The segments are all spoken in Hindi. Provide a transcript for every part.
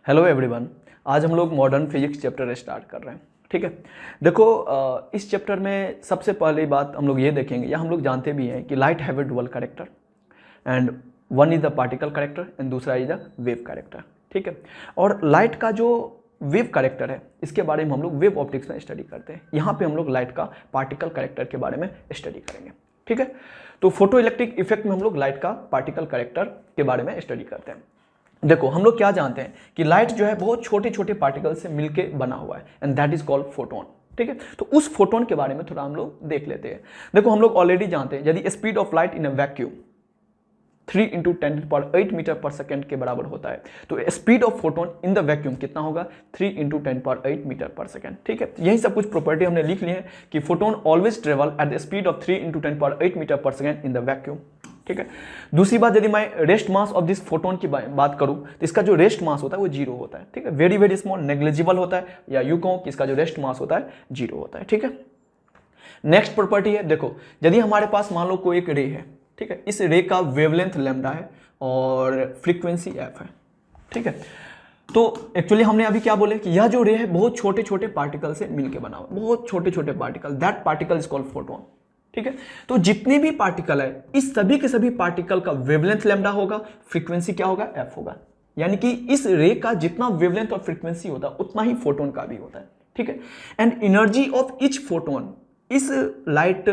Hello everyone. आज हम लोग मॉडर्न फिजिक्स चैप्टर स्टार्ट कर रहे हैं। ठीक है, देखो इस चैप्टर में सबसे पहली बात हम लोग ये देखेंगे, या हम लोग जानते भी हैं कि light have A dual character and one is the particle character and दूसरा इज द वेव कैरेक्टर। ठीक है, और लाइट का जो वेव कैरेक्टर है इसके बारे में हम लोग वेव ऑप्टिक्स में स्टडी करते हैं। यहाँ पे हम लोग लाइट का पार्टिकल कैरेक्टर के बारे में स्टडी करेंगे। ठीक है, तो फोटो इलेक्ट्रिक इफेक्ट में हम लोग लाइट का पार्टिकल कैरेक्टर के बारे में स्टडी करते हैं। देखो हम लोग क्या जानते हैं कि लाइट जो है बहुत छोटे छोटे पार्टिकल से मिलके बना हुआ है and that is called photon. ठीक है, तो उस फोटोन के बारे में थोड़ा हम लोग देख लेते हैं। देखो हम लोग ऑलरेडी जानते हैं यदि speed of light in a vacuum 3 × 10⁸ metre पर सेकेंड के बराबर होता है, तो speed of photon in the vacuum कितना होगा 3 × 10⁸ मीटर पर सेकेंड। ठीक है, यही सब कुछ प्रॉपर्टी हमने लिख ली है कि photon always travel at the speed of 3 × 10⁸ metre पर सेकेंड इन द वैक्यूम। ठीक है, दूसरी बात यदि मैं rest mass of this photon की बात करूं तो इसका जो रेस्ट मास होता है वो जीरो होता है। ठीक है, वेरी वेरी स्मॉल नेग्लिजिबल होता है, या यूं कहूं कि इसका जो रेस्ट मास होता है जीरो होता है। ठीक है, नेक्स्ट प्रॉपर्टी है, देखो यदि हमारे पास मान लो कोई एक रे है, ठीक है, इस रे का वेवलेंथ लैम्डा है और फ्रीक्वेंसी एफ है। ठीक है, तो एक्चुअली हमने अभी क्या बोले कि यह जो रे है बहुत छोटे छोटे पार्टिकल से मिलकर बना हुआ, बहुत छोटे छोटे particle, that particle is called photon. ठीक है, तो जितने भी पार्टिकल है इस सभी के सभी पार्टिकल का वेवलेंथ लैम्डा होगा, फ्रीक्वेंसी क्या होगा एफ होगा। यानी कि इस रे का जितना वेवलेंथ और फ्रीक्वेंसी होता है उतना ही फोटोन का भी होता है। ठीक है, and energy of each photon, इस लाइट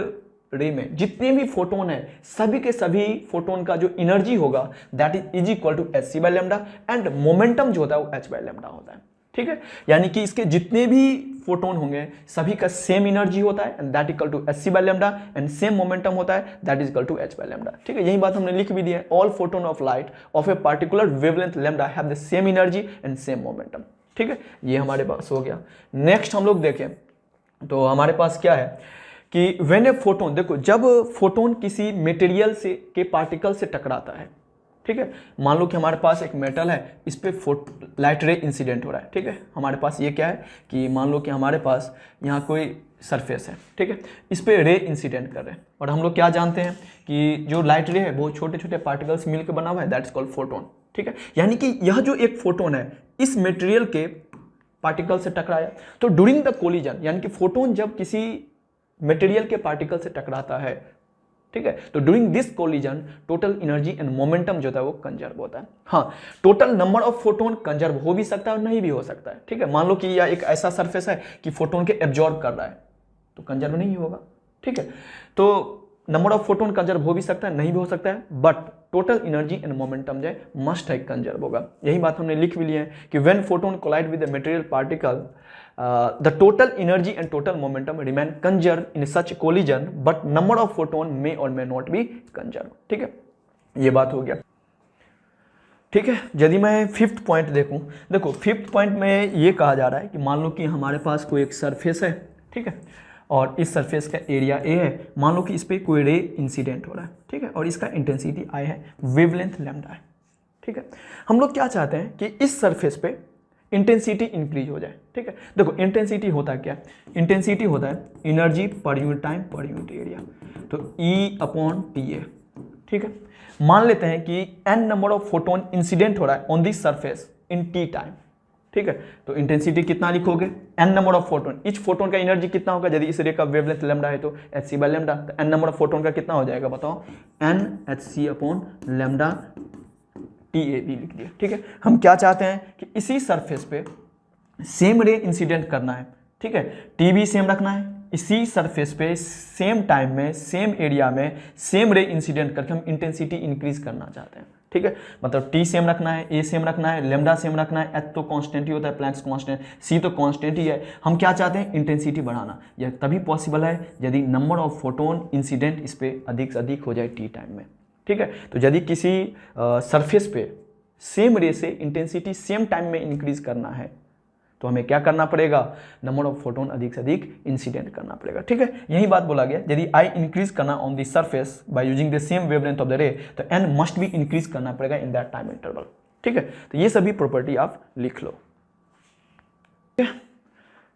रे में जितने भी फोटोन है सभी के सभी फोटोन का जो एनर्जी होगा that is equal to hc/λ and momentum जो होता है वो h/λ होता है। ठीक है, यानी कि इसके जितने भी फोटोन होंगे सभी का सेम एनर्जी होता है and that equal to hc/λ and same momentum होता है that is equal to h/λ। ठीक है, यही बात हमने लिख भी दी है, all photon of light of a particular wavelength lambda have the same energy and same momentum. ठीक है, ये हमारे पास हो गया। नेक्स्ट हम लोग देखें तो हमारे पास क्या है कि व्हेन ए फोटोन, देखो जब फोटोन किसी मटेरियल से के पार्टिकल से टकराता है, ठीक है, मान लो कि हमारे पास एक मेटल है, इस पे लाइट रे इंसिडेंट हो रहा है। ठीक है, हमारे पास ये क्या है कि मान लो कि हमारे पास यहाँ कोई सरफेस है, ठीक है, इस पे रे इंसिडेंट कर रहे हैं और हम लोग क्या जानते हैं कि जो लाइट रे है बहुत छोटे छोटे पार्टिकल्स मिलकर बना हुआ है, दैट इज कॉल्ड फोटोन। ठीक है, यानी कि यह जो एक फोटोन है इस मटेरियल के पार्टिकल से टकराया, तो ड्यूरिंग द कोलिजन, यानी कि फोटोन जब किसी मटेरियल के पार्टिकल से टकराता है, ठीक है, तो during this collision total energy and momentum जो है वो कंजर्व होता है। हाँ, total number of photon conserve हो भी सकता है और नहीं भी हो सकता है। ठीक है, मान लो कि यह एक ऐसा सरफेस है कि फोटोन के एब्जॉर्ब कर रहा है तो कंजर्व नहीं होगा। ठीक है, तो नंबर ऑफ फोटोन कंजर्व हो भी सकता है, नहीं भी हो सकता है, but total energy and momentum जो है मस्ट है कंजर्व होगा। यही बात हमने लिख भी ली है कि when photon collide with the material particle the total energy and total momentum remain conserved in such collision but number of photon may or may not be conserved। ठीक है, ये बात हो गया। ठीक है, यदि मैं फिफ्थ पॉइंट देखूं, देखो फिफ्थ पॉइंट में ये कहा जा रहा है कि मान लो कि हमारे पास कोई एक सरफेस है, ठीक है, और इस सरफेस का एरिया ए है, मान लो कि इस पर कोई रे इंसिडेंट हो रहा है, ठीक है, और इसका इंटेंसिटी आई है, वेवलेंथ लैम्डा है। ठीक है, हम लोग क्या चाहते हैं कि इस सरफेस पे इंटेंसिटी इंक्रीज हो जाए। ठीक है, देखो इंटेंसिटी होता है क्या, इंटेंसिटी होता है एनर्जी पर यूनिट टाइम पर यूनिट एरिया, तो E/TA। ठीक है, मान लेते हैं कि n number of photon incident हो रहा है on this surface in T time. ठीक है, तो इंटेंसिटी कितना लिखोगे, n number of photon, etch photon का एनर्जी कितना होगा, यदि इस रे का वेवलेंथ लैम्डा है तो hc/λ, तो n नंबर ऑफ फोटोन का कितना हो जाएगा बताओ, NhcΔ TAB लिख दिया। ठीक है, हम क्या चाहते हैं कि इसी सरफेस पे सेम रे इंसिडेंट करना है। ठीक है, टी भी सेम रखना है, इसी सरफेस पे सेम टाइम में सेम एरिया में सेम रे इंसिडेंट करके हम इंटेंसिटी इंक्रीज करना चाहते हैं। ठीक है, मतलब टी सेम रखना है, ए सेम रखना है, लैम्डा सेम रखना है, एच तो कांस्टेंट ही होता है, प्लैंक्स कांस्टेंट, सी तो कांस्टेंट ही है। हम क्या चाहते हैं, इंटेंसिटी बढ़ाना। यह तभी पॉसिबल है यदि नंबर ऑफ फोटोन इंसिडेंट इस पे अधिक से अधिक हो जाए टी टाइम में। ठीक है, तो यदि किसी सरफेस पे सेम रे से इंटेंसिटी सेम टाइम में इंक्रीज करना है तो हमें क्या करना पड़ेगा, नंबर ऑफ फोटोन अधिक से अधिक इंसिडेंट करना पड़ेगा। ठीक है, यही बात बोला गया, यदि आई इंक्रीज करना on the surface by using the same wavelength of the रे तो एन मस्ट भी इंक्रीज करना पड़ेगा इन दैट टाइम इंटरवल। ठीक है, तो ये सभी प्रॉपर्टी आप लिख लो।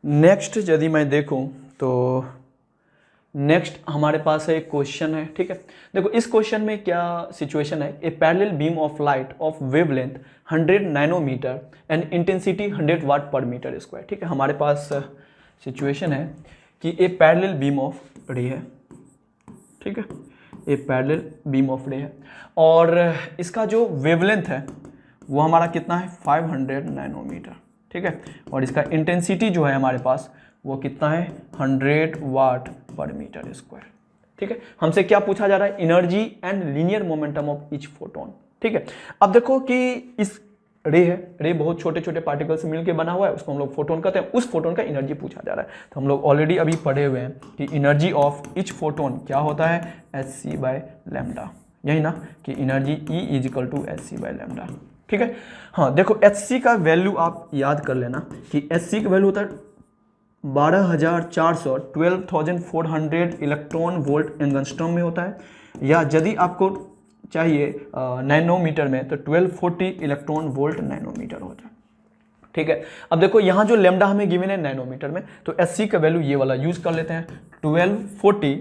नेक्स्ट यदि मैं देखूं तो नेक्स्ट हमारे पास है एक क्वेश्चन है, ठीक है। देखो इस क्वेश्चन में क्या सिचुएशन है, a parallel beam of light of wavelength 100 nanometer and intensity 100 watt पर मीटर स्क्वायर, ठीक है। हमारे पास सिचुएशन है कि ए पैरेलल बीम ऑफ रे है, ठीक है, ए पैरेलल बीम ऑफ रे है और इसका जो वेवलेंथ है वो हमारा कितना है 500 नैनोमीटर, ठीक है, और इसका इंटेंसिटी जो है हमारे पास वो कितना है 100 वाट पर मीटर स्क्वायर, ठीक है। हमसे क्या पूछा जा रहा है, energy and linear momentum of each photon, ठीक है। अब देखो कि इस रे है, रे बहुत छोटे छोटे पार्टिकल से मिलकर बना हुआ है, उसको हम लोग फोटोन कहते हैं, उस फोटोन का एनर्जी पूछा जा रहा है। तो हम लोग ऑलरेडी अभी पढ़े हुए हैं कि एनर्जी ऑफ ईच फोटोन क्या होता है hc/λ, यही ना कि एनर्जी E = hc/λ, ठीक है। हाँ देखो hc का वैल्यू आप याद कर लेना कि hc का वैल्यू होता है 12,400 12,400 इलेक्ट्रॉन वोल्ट एंगस्ट्रॉम में होता है, या यदि आपको चाहिए नैनोमीटर में तो 1240 इलेक्ट्रॉन वोल्ट नैनोमीटर होता है, ठीक है। अब देखो यहाँ जो लैम्डा हमें गिवन है नैनोमीटर में, तो एससी का वैल्यू ये वाला यूज कर लेते हैं 1240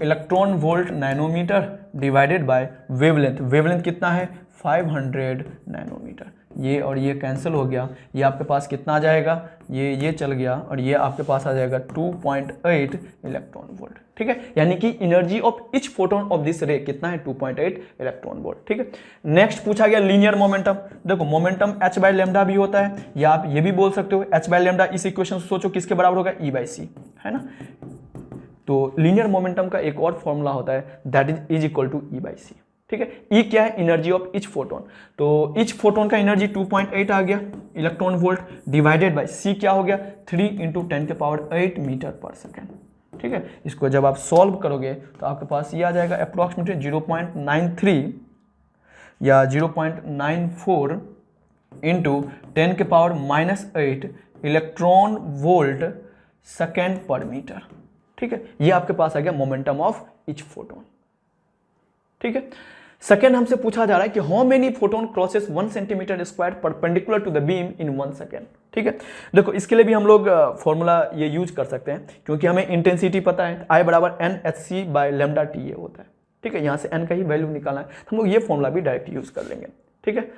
electron volt nanometre divided by wavelength, wavelength कितना है 500 नैनोमीटर, ये और ये कैंसिल हो गया, ये आपके पास कितना आ जाएगा, ये चल गया और ये आपके पास आ जाएगा 2.8 इलेक्ट्रॉन वोल्ट, ठीक है। यानी कि energy of each photon of this रे कितना है 2.8 इलेक्ट्रॉन वोल्ट, ठीक है। नेक्स्ट पूछा गया लीनियर मोमेंटम, देखो मोमेंटम h/λ भी होता है, या आप ये भी बोल सकते हो h/λ, इस इक्वेशन से सोचो किसके बराबर होगा E/c, है ना। तो लीनियर मोमेंटम का एक और फॉर्मूला होता है दैट इज = E/c, ठीक है। ई क्या है, एनर्जी ऑफ ईच फोटोन, तो ईच फोटोन का एनर्जी 2.8 आ गया इलेक्ट्रॉन वोल्ट डिवाइडेड बाय सी क्या हो गया 3 × 10⁸ मीटर पर सेकेंड, ठीक है। इसको जब आप सॉल्व करोगे तो आपके पास ये आ जाएगा अप्रोक्सीमेटली 0.93 या 0.94 × 10⁻⁻8 इलेक्ट्रॉन वोल्ट सेकेंड पर मीटर, ठीक है। ये आपके पास आ गया मोमेंटम ऑफ ईच फोटोन, ठीक है। सेकेंड हमसे पूछा जा रहा है कि how many photon crosses 1 centimetre square perpendicular to the beam in 1 second, ठीक है। देखो इसके लिए भी हम लोग फॉर्मूला ये यूज कर सकते हैं, क्योंकि हमें इंटेंसिटी पता है I = nhc/λ होता है, ठीक है। यहाँ से n का ही वैल्यू निकालना है, तो हम लोग ये फॉर्मूला भी डायरेक्ट यूज कर लेंगे, ठीक है।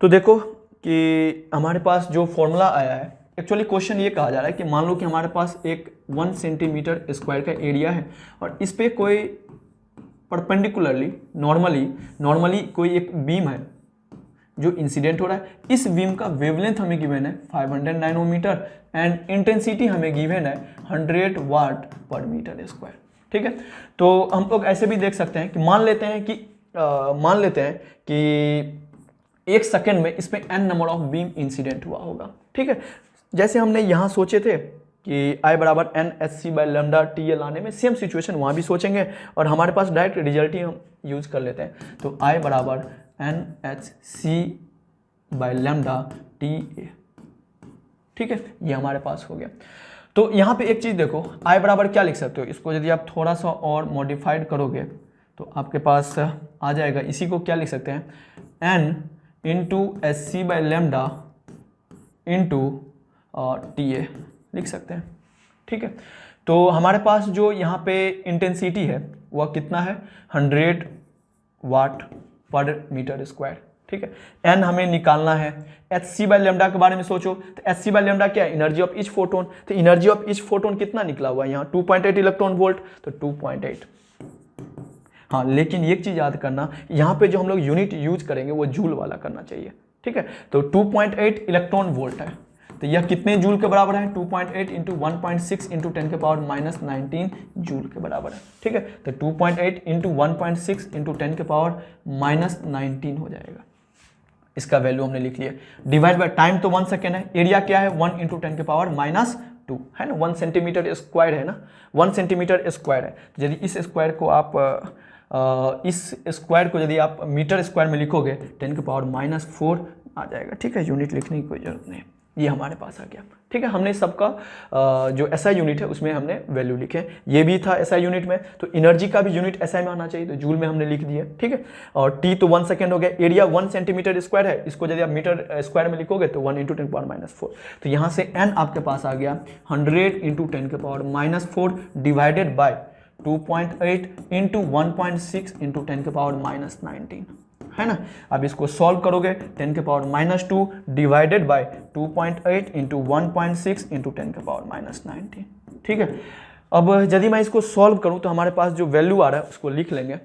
तो देखो कि हमारे पास जो फॉर्मूला आया है, एक्चुअली क्वेश्चन ये कहा जा रहा है कि मान लो कि हमारे पास एक 1 सेंटीमीटर स्क्वायर का एरिया है और इस पर कोई परपेंडिकुलरली नॉर्मली कोई एक बीम है जो इंसिडेंट हो रहा है, इस बीम का वेवलेंथ हमें गिवन है 500 नैनोमीटर एंड इंटेंसिटी हमें गिवन है 100 वाट पर मीटर स्क्वायर, ठीक है। तो हम लोग ऐसे भी देख सकते हैं कि मान लेते हैं कि एक सेकेंड में इसमें n number of beam incident हुआ होगा, ठीक है। जैसे हमने यहाँ सोचे थे कि I = nhc/λ लाने में, सेम सिचुएशन वहाँ भी सोचेंगे और हमारे पास डायरेक्ट रिजल्ट ही हम यूज कर लेते हैं। तो I = nhc/λ, ठीक है, ये हमारे पास हो गया। तो यहाँ पे एक चीज़ देखो, I बराबर क्या लिख सकते हो, इसको यदि आप थोड़ा सा और मॉडिफाइड करोगे तो आपके पास आ जाएगा, इसी को क्या लिख सकते हैं n × hc/λ × TA लिख सकते हैं, ठीक है। तो हमारे पास जो यहाँ पे इंटेंसिटी है वह कितना है 100 वाट पर मीटर स्क्वायर, ठीक है। n हमें निकालना है, hc/λ के बारे में सोचो तो hc/λ क्या है, एनर्जी ऑफ ईच फोटोन, तो एनर्जी ऑफ ईच फोटोन कितना निकला हुआ है यहाँ 2.8 इलेक्ट्रॉन वोल्ट, तो 2.8। हाँ लेकिन एक चीज़ याद करना, यहाँ पे जो हम लोग यूनिट यूज करेंगे वो जूल वाला करना चाहिए, ठीक है। तो 2.8 इलेक्ट्रॉन वोल्ट है, तो यह कितने जूल के बराबर है 2.8 × 1.6 × 10⁻⁻19 जूल के बराबर है, ठीक है। तो 2.8 × 1.6 × 10⁻⁻19 हो जाएगा, इसका वैल्यू हमने लिख लिया। डिवाइड बाय टाइम तो 1 सेकेंड है, एरिया क्या है 1 × 10⁻⁻2 है ना, 1 सेंटीमीटर स्क्वायर है ना, 1 सेंटीमीटर स्क्वायर है। यदि इस स्क्वायर को यदि आप मीटर स्क्वायर में लिखोगे 10⁻⁻4 आ जाएगा, ठीक है। यूनिट लिखने की कोई जरूरत नहीं, ये हमारे पास आ गया। ठीक है, हमने सबका जो एसआई यूनिट है उसमें हमने वैल्यू लिखे, ये भी था एसआई यूनिट में, तो एनर्जी का भी यूनिट एसआई में आना चाहिए, तो जूल में हमने लिख दिया। ठीक है, और टी तो 1 सेकेंड हो गया, एरिया 1 सेंटीमीटर स्क्वायर है, इसको यदि आप मीटर स्क्वायर में लिखोगे तो 1 × 10⁻⁴, तो यहाँ से n आपके पास आ गया 100 × 10⁻⁴ डिवाइडेड बाय 2.8 × 1.6 × 10⁻⁻19, है ना। अब इसको सॉल्व करोगे 10⁻⁻2 डिवाइडेड बाय 2.8 × 1.6 × 10⁻⁻19। ठीक है, अब यदि मैं इसको सॉल्व करूं तो हमारे पास जो वैल्यू आ रहा है उसको लिख लेंगे।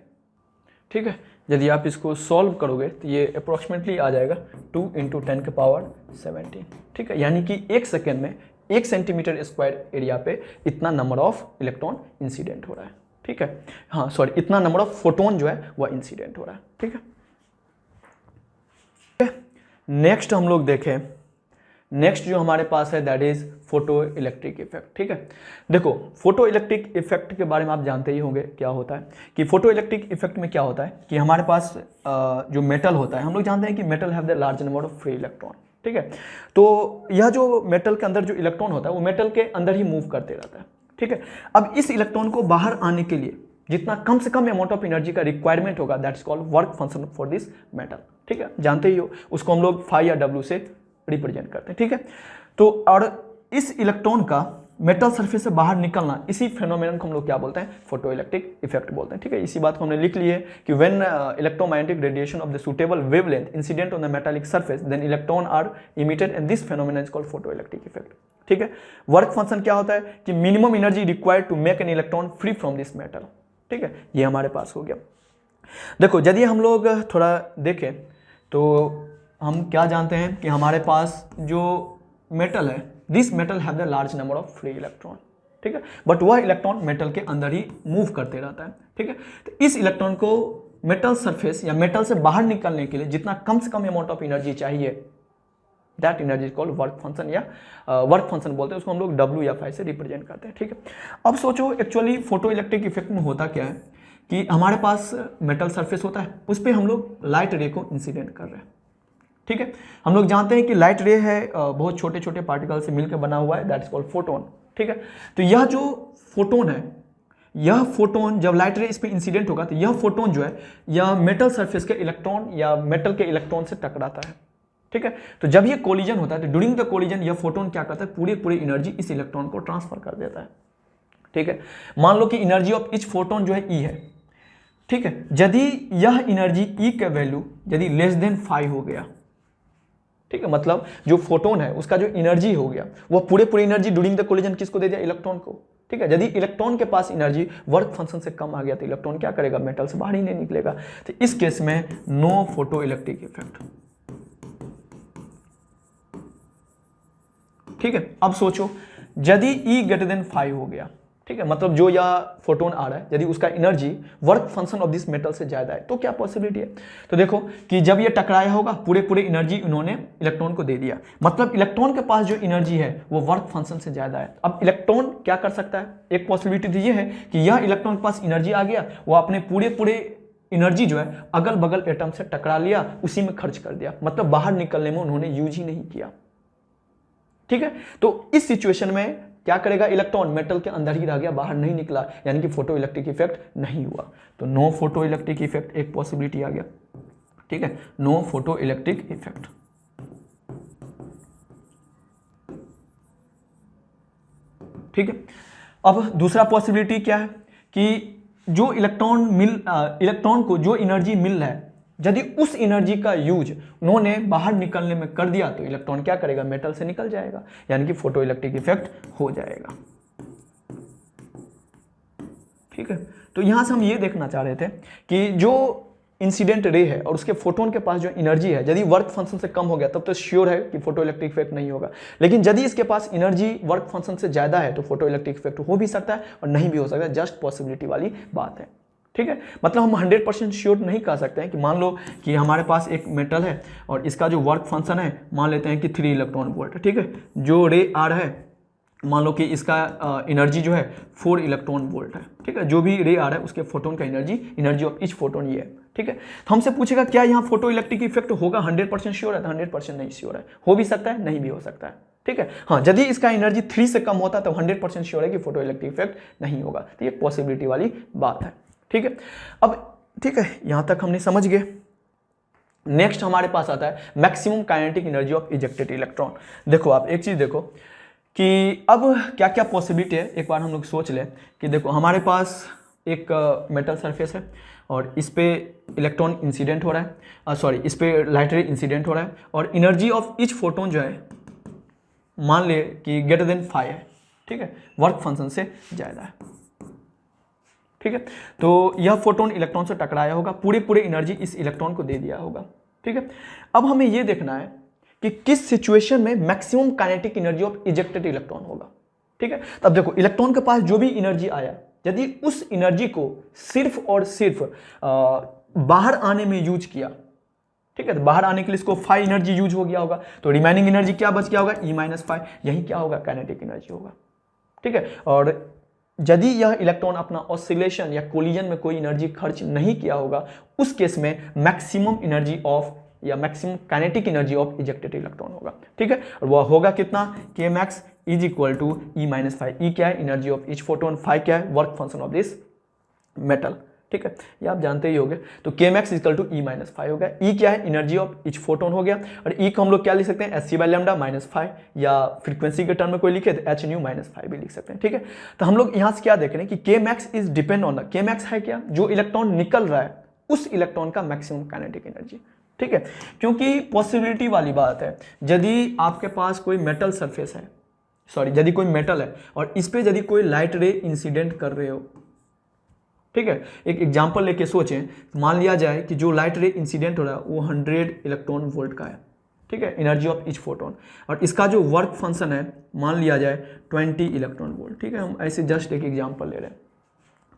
ठीक है, यदि आप इसको सॉल्व करोगे तो ये अप्रोक्सीमेटली आ जाएगा 2 × 10⁻17। ठीक है, यानी कि 1 सेकेंड में 1 सेंटीमीटर स्क्वायर एरिया पे इतना नंबर ऑफ इलेक्ट्रॉन इंसिडेंट हो रहा है। ठीक है, हाँ सॉरी, इतना नंबर ऑफ फोटोन जो है वह इंसिडेंट हो रहा है। ठीक है, नेक्स्ट हम लोग देखें, नेक्स्ट जो हमारे पास है that is photo electric effect. ठीक है, देखो फोटो इलेक्ट्रिक इफेक्ट के बारे में आप जानते ही होंगे क्या होता है, कि फोटो इलेक्ट्रिक इफेक्ट में क्या होता है कि हमारे पास जो मेटल होता है, हम लोग जानते हैं कि metal have the large number of free electron. ठीक है, तो यह जो मेटल के अंदर जो इलेक्ट्रॉन होता है वो मेटल के अंदर ही मूव करते रहता है। ठीक है, अब इस इलेक्ट्रॉन को बाहर आने के लिए जितना कम से कम अमाउंट ऑफ एनर्जी का रिक्वायरमेंट होगा that is called work function for this metal. ठीक है, जानते ही हो, उसको हम लोग फाई या डब्ल्यू से रिप्रेजेंट करते हैं। ठीक है, तो और इस इलेक्ट्रॉन का मेटल सरफेस से बाहर निकलना, इसी फेनोमेनन को हम लोग क्या बोलते हैं, फोटो इलेक्ट्रिक इफेक्ट बोलते हैं। ठीक है, इसी बात को हमने लिख ली है कि when electromagnetic radiation of the suitable wavelength incident on the metallic surface then electron are emitted and this phenomenon is called photoelectric effect. ठीक है, वर्क फंक्शन क्या होता है कि minimum energy required to make an electron free from this metal. ठीक है, ये हमारे पास हो गया। देखो यदि हम लोग थोड़ा देखें तो हम क्या जानते हैं कि हमारे पास जो मेटल है, this metal have the large number of free electron. ठीक है, बट वह इलेक्ट्रॉन मेटल के अंदर ही मूव करते रहता है। ठीक है, तो इस इलेक्ट्रॉन को मेटल सरफेस या मेटल से बाहर निकलने के लिए जितना कम से कम अमाउंट ऑफ एनर्जी चाहिए that energy is called work function, या वर्क फंक्शन बोलते हैं, उसको हम लोग डब्ल्यू या फाई से रिप्रेजेंट करते हैं। ठीक है, अब सोचो एक्चुअली फोटो इलेक्ट्रिक इफेक्ट में होता क्या है कि हमारे पास मेटल सरफेस होता है, उस पर हम लोग लाइट रे को इंसिडेंट कर रहे हैं। ठीक है, हम लोग जानते हैं कि लाइट रे है बहुत छोटे छोटे पार्टिकल से मिलकर बना हुआ है, दैट इज कॉल्ड फोटोन। ठीक है, तो यह जो फोटोन है, यह फोटोन जब लाइट रे इस पर इंसिडेंट होगा तो यह फोटोन जो है यह मेटल सरफेस के इलेक्ट्रॉन या मेटल के इलेक्ट्रॉन से टकराता है। ठीक है, तो जब ये कोलिजन होता है तो ड्यूरिंग द कोलिजन यह फोटोन क्या करता है, पूरी एनर्जी इस इलेक्ट्रॉन को ट्रांसफर कर देता है। ठीक है, मान लो कि एनर्जी ऑफ ईच फोटोन जो है ई है। ठीक है, यदि यह एनर्जी ई का वैल्यू यदि लेस देन 5 हो गया, ठीक है, मतलब जो फोटोन है उसका जो एनर्जी हो गया वह पूरे एनर्जी ड्यूरिंग द कोलिजन किसको दे दिया, इलेक्ट्रॉन को। ठीक है, यदि इलेक्ट्रॉन के पास एनर्जी वर्क फंक्शन से कम आ गया तो इलेक्ट्रॉन क्या करेगा, मेटल से बाहर ही नहीं निकलेगा। तो इस केस में नो फोटो इलेक्ट्रिक इफेक्ट। ठीक है, अब सोचो यदि E ग्रेटर देन 5 हो गया, ठीक है, मतलब जो यह फोटोन आ रहा है यदि उसका energy work function of this metal से ज्यादा है तो क्या पॉसिबिलिटी है, तो देखो कि जब ये टकराया होगा पूरे एनर्जी उन्होंने इलेक्ट्रॉन को दे दिया, मतलब इलेक्ट्रॉन के पास जो एनर्जी है वो वर्क फंक्शन से ज्यादा है। अब इलेक्ट्रॉन क्या कर सकता है, एक पॉसिबिलिटी तो ये है कि यह इलेक्ट्रॉन के पास एनर्जी आ गया, वो अपने पूरे एनर्जी जो है अगल बगल एटम से टकरा लिया, उसी में खर्च कर दिया, मतलब बाहर निकलने में उन्होंने यूज ही नहीं किया। ठीक है, तो इस सिचुएशन में क्या करेगा, इलेक्ट्रॉन मेटल के अंदर ही रह गया, बाहर नहीं निकला, यानी कि फोटो इलेक्ट्रिक इफेक्ट नहीं हुआ। तो नो फोटो इलेक्ट्रिक इफेक्ट एक पॉसिबिलिटी आ गया। ठीक है, नो फोटो इलेक्ट्रिक इफेक्ट। ठीक है, अब दूसरा पॉसिबिलिटी क्या है कि जो इलेक्ट्रॉन को जो एनर्जी मिल रहा है यदि उस एनर्जी का यूज उन्होंने बाहर निकलने में कर दिया तो इलेक्ट्रॉन क्या करेगा, मेटल से निकल जाएगा, यानी कि फोटो इलेक्ट्रिक इफेक्ट हो जाएगा। ठीक है, तो यहां से हम ये देखना चाह रहे थे कि जो इंसिडेंट रे है और उसके फोटोन के पास जो एनर्जी है यदि वर्क फंक्शन से कम हो गया तब तो श्योर है कि फोटो इलेक्ट्रिक इफेक्ट नहीं होगा, लेकिन यदि इसके पास एनर्जी वर्क फंक्शन से ज्यादा है तो फोटो इलेक्ट्रिक इफेक्ट हो भी सकता है और नहीं भी हो सकता है, जस्ट पॉसिबिलिटी वाली बात है। ठीक है, मतलब हम 100% श्योर नहीं कह सकते हैं कि मान लो कि हमारे पास एक मेटल है और इसका जो वर्क फंक्शन है मान लेते हैं कि 3 इलेक्ट्रॉन वोल्ट है। ठीक है, जो रे आ रहा है मान लो कि इसका एनर्जी जो है 4 इलेक्ट्रॉन वोल्ट है। ठीक है, जो भी रे आ रहा है उसके फोटोन का एनर्जी ऑफ ईच फोटोन ये है। ठीक है। तो हमसे पूछेगा क्या यहाँ फोटो इलेक्ट्रिक इफेक्ट होगा, 100% श्योर है? तो 100% नहीं श्योर है, हो भी सकता है नहीं भी हो सकता है, ठीक है। हाँ, यदि इसका एनर्जी 3 से कम होता है तो 100% श्योर है कि फोटो इलेक्ट्रिक इफेक्ट नहीं होगा। तो ये पॉसिबिलिटी वाली बात है, ठीक है। अब ठीक है, यहाँ तक हमने समझ गए। नेक्स्ट हमारे पास आता है maximum kinetic energy of ejected electron. देखो आप एक चीज़ देखो कि अब क्या क्या पॉसिबिलिटी है, एक बार हम लोग सोच लें कि देखो हमारे पास एक मेटल सरफेस है और इस पे इलेक्ट्रॉन इंसिडेंट हो रहा है, सॉरी इस पे लाइट रे इंसिडेंट हो रहा है और एनर्जी ऑफ ईच फोटोन जो है मान ले कि ग्रेटर देन 5 है, ठीक है, वर्क फंक्शन से ज़्यादा है, ठीक है। तो यह फोटोन इलेक्ट्रॉन से टकराया होगा, पूरे एनर्जी इस इलेक्ट्रॉन को दे दिया होगा, ठीक है। अब हमें यह देखना है कि किस सिचुएशन में maximum kinetic energy of ejected electron होगा, ठीक है। तब देखो इलेक्ट्रॉन के पास जो भी एनर्जी आया, यदि उस एनर्जी को सिर्फ और सिर्फ बाहर आने में यूज किया, ठीक है, तो बाहर आने के लिए इसको 5 एनर्जी यूज हो गया होगा, तो रिमेनिंग एनर्जी क्या बच गया होगा, E-5, यही क्या होगा, काइनेटिक एनर्जी होगा, ठीक है। और यदि यह इलेक्ट्रॉन अपना ऑसिलेशन या कोलिजन में कोई एनर्जी खर्च नहीं किया होगा, उस केस में मैक्सिमम एनर्जी ऑफ या maximum kinetic energy of ejected electron होगा, ठीक है। और वह होगा कितना, Kmax is equal to E-5। E क्या है, एनर्जी ऑफ ईच फोटोन, 5 क्या है, work function of this metal, ठीक है, ये आप जानते ही होंगे। तो Kmax इक्वल टू E-5 हो गया। E क्या है, एनर्जी ऑफ ईच फोटोन हो गया, और E को हम लोग क्या लिख सकते हैं, hc/λ-5, या फ्रीक्वेंसी के टर्म में कोई लिखे तो hν-5 भी लिख सकते हैं, ठीक है। तो हम लोग यहाँ से क्या देख रहे हैं कि Kmax is depend on the, Kmax है क्या, जो इलेक्ट्रॉन निकल रहा है उस इलेक्ट्रॉन का मैक्सिमम काइनेटिक एनर्जी, ठीक है। क्योंकि पॉसिबिलिटी वाली बात है, यदि आपके पास कोई मेटल सरफेस है, सॉरी यदि कोई मेटल है और इस पे यदि कोई लाइट रे इंसिडेंट कर रहे हो, ठीक है, एक एग्जांपल लेके सोचें, मान लिया जाए कि जो लाइट रे इंसिडेंट हो रहा है वो 100 इलेक्ट्रॉन वोल्ट का है, ठीक है, एनर्जी ऑफ ईच फोटोन, और इसका जो वर्क फंक्शन है मान लिया जाए 20 इलेक्ट्रॉन वोल्ट, ठीक है। हम ऐसे जस्ट एक एग्जांपल ले रहे हैं।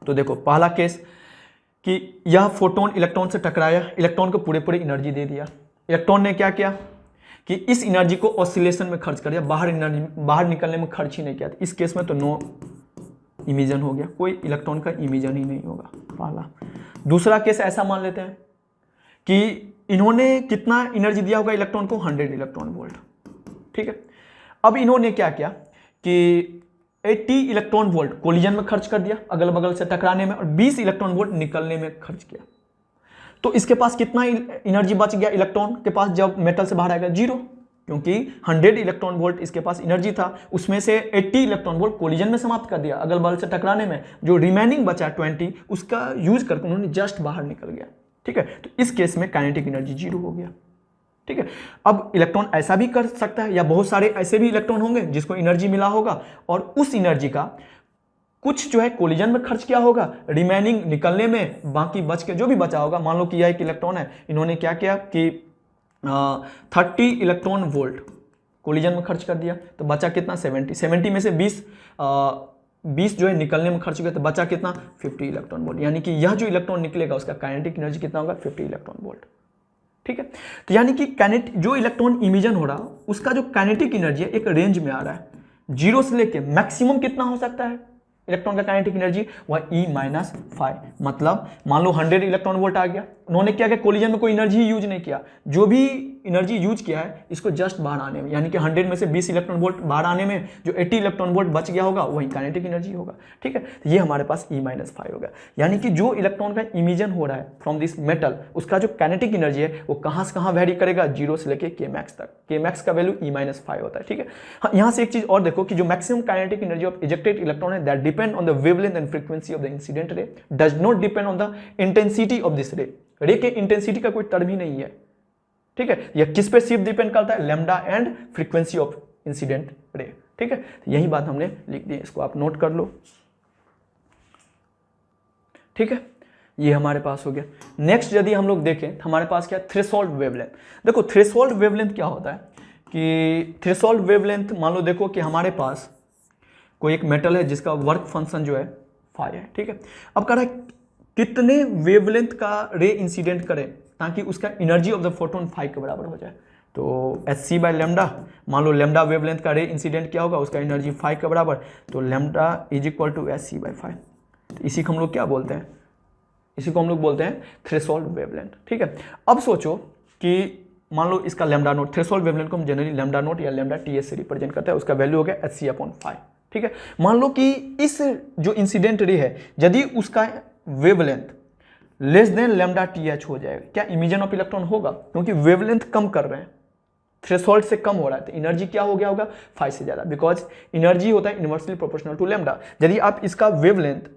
तो देखो पहला केस कि यह फोटोन इलेक्ट्रॉन से टकराया, इलेक्ट्रॉन को पूरे एनर्जी दे दिया, इलेक्ट्रॉन ने क्या किया कि इस एनर्जी को ऑसिलेशन में खर्च कर दिया, बाहर निकलने में खर्च ही नहीं किया। इस केस में तो नो इमिजन हो गया, कोई इलेक्ट्रॉन का इमिजन ही नहीं होगा, पहला। दूसरा केस ऐसा मान लेते हैं कि इन्होंने कितना एनर्जी दिया होगा इलेक्ट्रॉन को, 100 इलेक्ट्रॉन वोल्ट, ठीक है। अब इन्होंने क्या किया कि 80 इलेक्ट्रॉन वोल्ट कोलिजन में खर्च कर दिया, अगल बगल से टकराने में, और 20 इलेक्ट्रॉन वोल्ट निकलने में खर्च किया। तो इसके पास कितना एनर्जी बच गया इलेक्ट्रॉन के पास जब मेटल से बाहर आएगा, 0, क्योंकि 100 इलेक्ट्रॉन वोल्ट इसके पास एनर्जी था, उसमें से 80 इलेक्ट्रॉन वोल्ट कोलिजन में समाप्त कर दिया, अगल बगल से टकराने में, जो रिमेनिंग बचा 20 उसका यूज करके उन्होंने जस्ट बाहर निकल गया, ठीक है। तो इस केस में काइनेटिक एनर्जी 0 हो गया, ठीक है। अब इलेक्ट्रॉन ऐसा भी कर सकता है, या बहुत सारे ऐसे भी इलेक्ट्रॉन होंगे जिसको एनर्जी मिला होगा और उस एनर्जी का कुछ जो है कोलिजन में खर्च किया होगा, रिमेनिंग निकलने में, बाकी बच के जो भी बचा होगा, मान लो कि यह एक इलेक्ट्रॉन है, इन्होंने क्या किया कि 30 इलेक्ट्रॉन वोल्ट कोलिजन में खर्च कर दिया, तो बचा कितना, 70 में से 20 जो है निकलने में खर्च हो गया, तो बचा कितना, 50 इलेक्ट्रॉन वोल्ट। यानी कि यह जो इलेक्ट्रॉन निकलेगा उसका काइनेटिक एनर्जी कितना होगा, 50 इलेक्ट्रॉन वोल्ट, ठीक है। तो यानी कि जो इलेक्ट्रॉन इमिजन हो रहा उसका जो काइनेटिक एनर्जी है एक रेंज में आ रहा है, 0 से लेके मैक्सिमम कितना हो सकता है इलेक्ट्रॉन का काइनेटिक एनर्जी, वह E-5। मतलब मान लो 100 इलेक्ट्रॉन वोल्ट आ गया, उन्होंने क्या किया, कोलिजन में कोई एनर्जी यूज नहीं किया, जो भी एनर्जी यूज किया है इसको जस्ट बाहर आने में, यानी कि 100 में से 20 इलेक्ट्रॉन वोल्ट बाहर आने में जो 80 इलेक्ट्रॉन वोल्ट बच गया होगा वही काइनेटिक एनर्जी होगा, ठीक है। तो ये हमारे पास E-5 होगा। यानी कि जो इलेक्ट्रॉन का इमिजन हो रहा है फ्रॉम दिस मेटल, उसका जो काइनेटिक एनर्जी है वो कहाँ से कहाँ वेरी करेगा, 0 से लेकर Kmax तक। Kmax का वैल्यू E-5 होता है, ठीक है। हाँ, यहाँ से एक चीज और देखो कि जो maximum kinetic energy of ejected electron है that depend on the wavelength and frequency of the incident ray, does not depend on the intensity of this ray. Ray के इंटेंसिटी का कोई टर्म ही नहीं है, ठीक है। यह किस पे सिर्फ डिपेंड करता है, lambda and frequency of incident ray, ठीक है। तो यही बात हमने लिख दी, इसको आप नोट कर लो, ठीक है। ये हमारे पास हो गया। नेक्स्ट यदि हम लोग देखें तो हमारे पास क्या, थ्रेशोल्ड वेवलेंथ। देखो थ्रेशोल्ड वेवलेंथ क्या होता है कि थ्रेशोल्ड वेवलेंथ, मान लो देखो कि हमारे पास कोई एक मेटल है जिसका वर्क फंक्शन जो है 5 है, ठीक है। अब कह रहा है कितने वेवलेंथ का रे इंसिडेंट करें ताकि उसका एनर्जी ऑफ द फोटोन 5 के बराबर हो जाए। तो hc/λ, मान लो लैम्डा वेवलेंथ का रे इंसिडेंट क्या होगा, उसका एनर्जी 5 के बराबर, तो lambda is equal to hc/5। तो इसी को हम लोग क्या बोलते हैं, इसी को हम लोग बोलते हैं थ्रेशोल्ड वेवलेंथ। ठीक है, अब सोचो कि मान लो इसका लैम्डा नोट, थ्रेशोल्ड वेवलेंथ को हम जनरली लैम्डा नोट या लैम्डा टीएस से रिप्रेजेंट करते हैं, उसका वैल्यू हो गया hc/5। ठीक है, मान लो कि इस जो इंसिडेंट रे है यदि उसका wavelength less than lambda TH हो जाएगा, क्या इमिजन ऑफ इलेक्ट्रॉन होगा? क्योंकि वेवलेंथ कम कर रहे हैं, थ्रेशोल्ड से कम हो रहा है, तो एनर्जी क्या हो गया होगा? 5 से ज्यादा, बिकॉज एनर्जी होता है इनवर्सली प्रोपोर्शनल टू लैम्डा। यदि आप इसका वेवलेंथ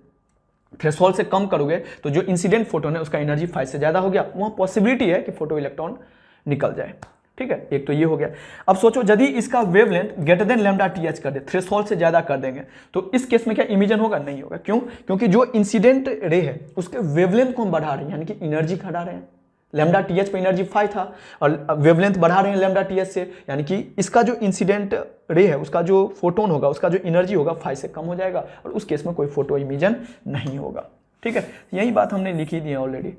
थ्रेशोल्ड से कम करोगे तो जो इंसिडेंट फोटोन है उसका एनर्जी 5 से ज्यादा हो गया, वहां पॉसिबिलिटी है कि फोटो इलेक्ट्रॉन निकल जाए। ठीक है, एक तो ये हो गया। अब सोचो यदि इसका wavelength greater than lambda TH कर दे, थ्रेशोल्ड से ज्यादा कर देंगे, तो इस केस में क्या इमिजन होगा? नहीं होगा। क्यों? क्योंकि जो इंसिडेंट रे है उसके वेवलेंथ को हम बढ़ा रहे हैं, यानी कि एनर्जी घटा रहे हैं। लैम्डा टीएच पे एनर्जी 5 था और वेवलेंथ बढ़ा रहे हैं लैम्डा टीएच से, यानी कि इसका जो इंसिडेंट रे है उसका जो फोटोन होगा, उसका जो एनर्जी होगा 5 से कम हो जाएगा और उस केस में कोई फोटो इमिजन नहीं होगा। ठीक है, यही बात हमने लिखी दी है ऑलरेडी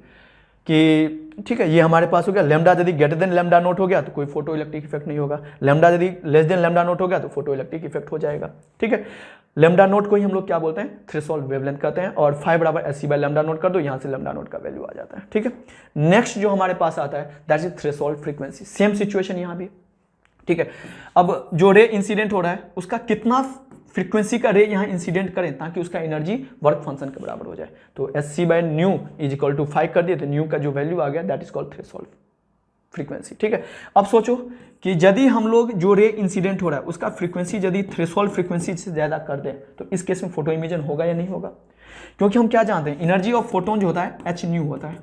कि ठीक है, ये हमारे पास हो गया। लैम्डा यदि ग्रेटर देन लैम्डा नोट हो गया तो कोई फोटो इलेक्ट्रिक इफेक्ट नहीं होगा, लैम्डा यदि लेस देन लैम्डा नोट हो गया तो फोटो इलेक्ट्रिक इफेक्ट हो जाएगा। ठीक है, लैम्डा नोट को ही हम लोग क्या बोलते हैं? थ्रेशोल्ड वेवलेंथ कहते हैं, और 5 बराबर hc/लैम्डा नोट कर दो, यहां से लैम्डा नोट का वैल्यू आ जाता है। ठीक है, नेक्स्ट जो हमारे पास आता है that is threshold frequency. Same situation यहां भी। ठीक है, अब जो रे इंसिडेंट हो रहा है उसका कितना फ्रीक्वेंसी का रे यहाँ इंसिडेंट करें ताकि उसका एनर्जी वर्क फंक्शन के बराबर हो जाए, तो hc/ν = 5 कर दिए तो न्यू का जो वैल्यू आ गया that is called threshold frequency. ठीक है, अब सोचो कि यदि हम लोग जो रे इंसिडेंट हो रहा है उसका फ्रीक्वेंसी यदि थ्रेशोल्ड फ्रीक्वेंसी से ज्यादा कर दें तो इस केस में फोटो इमिजन होगा या नहीं होगा? क्योंकि हम क्या जानते हैं, एनर्जी ऑफ फोटोन जो होता है hν होता है,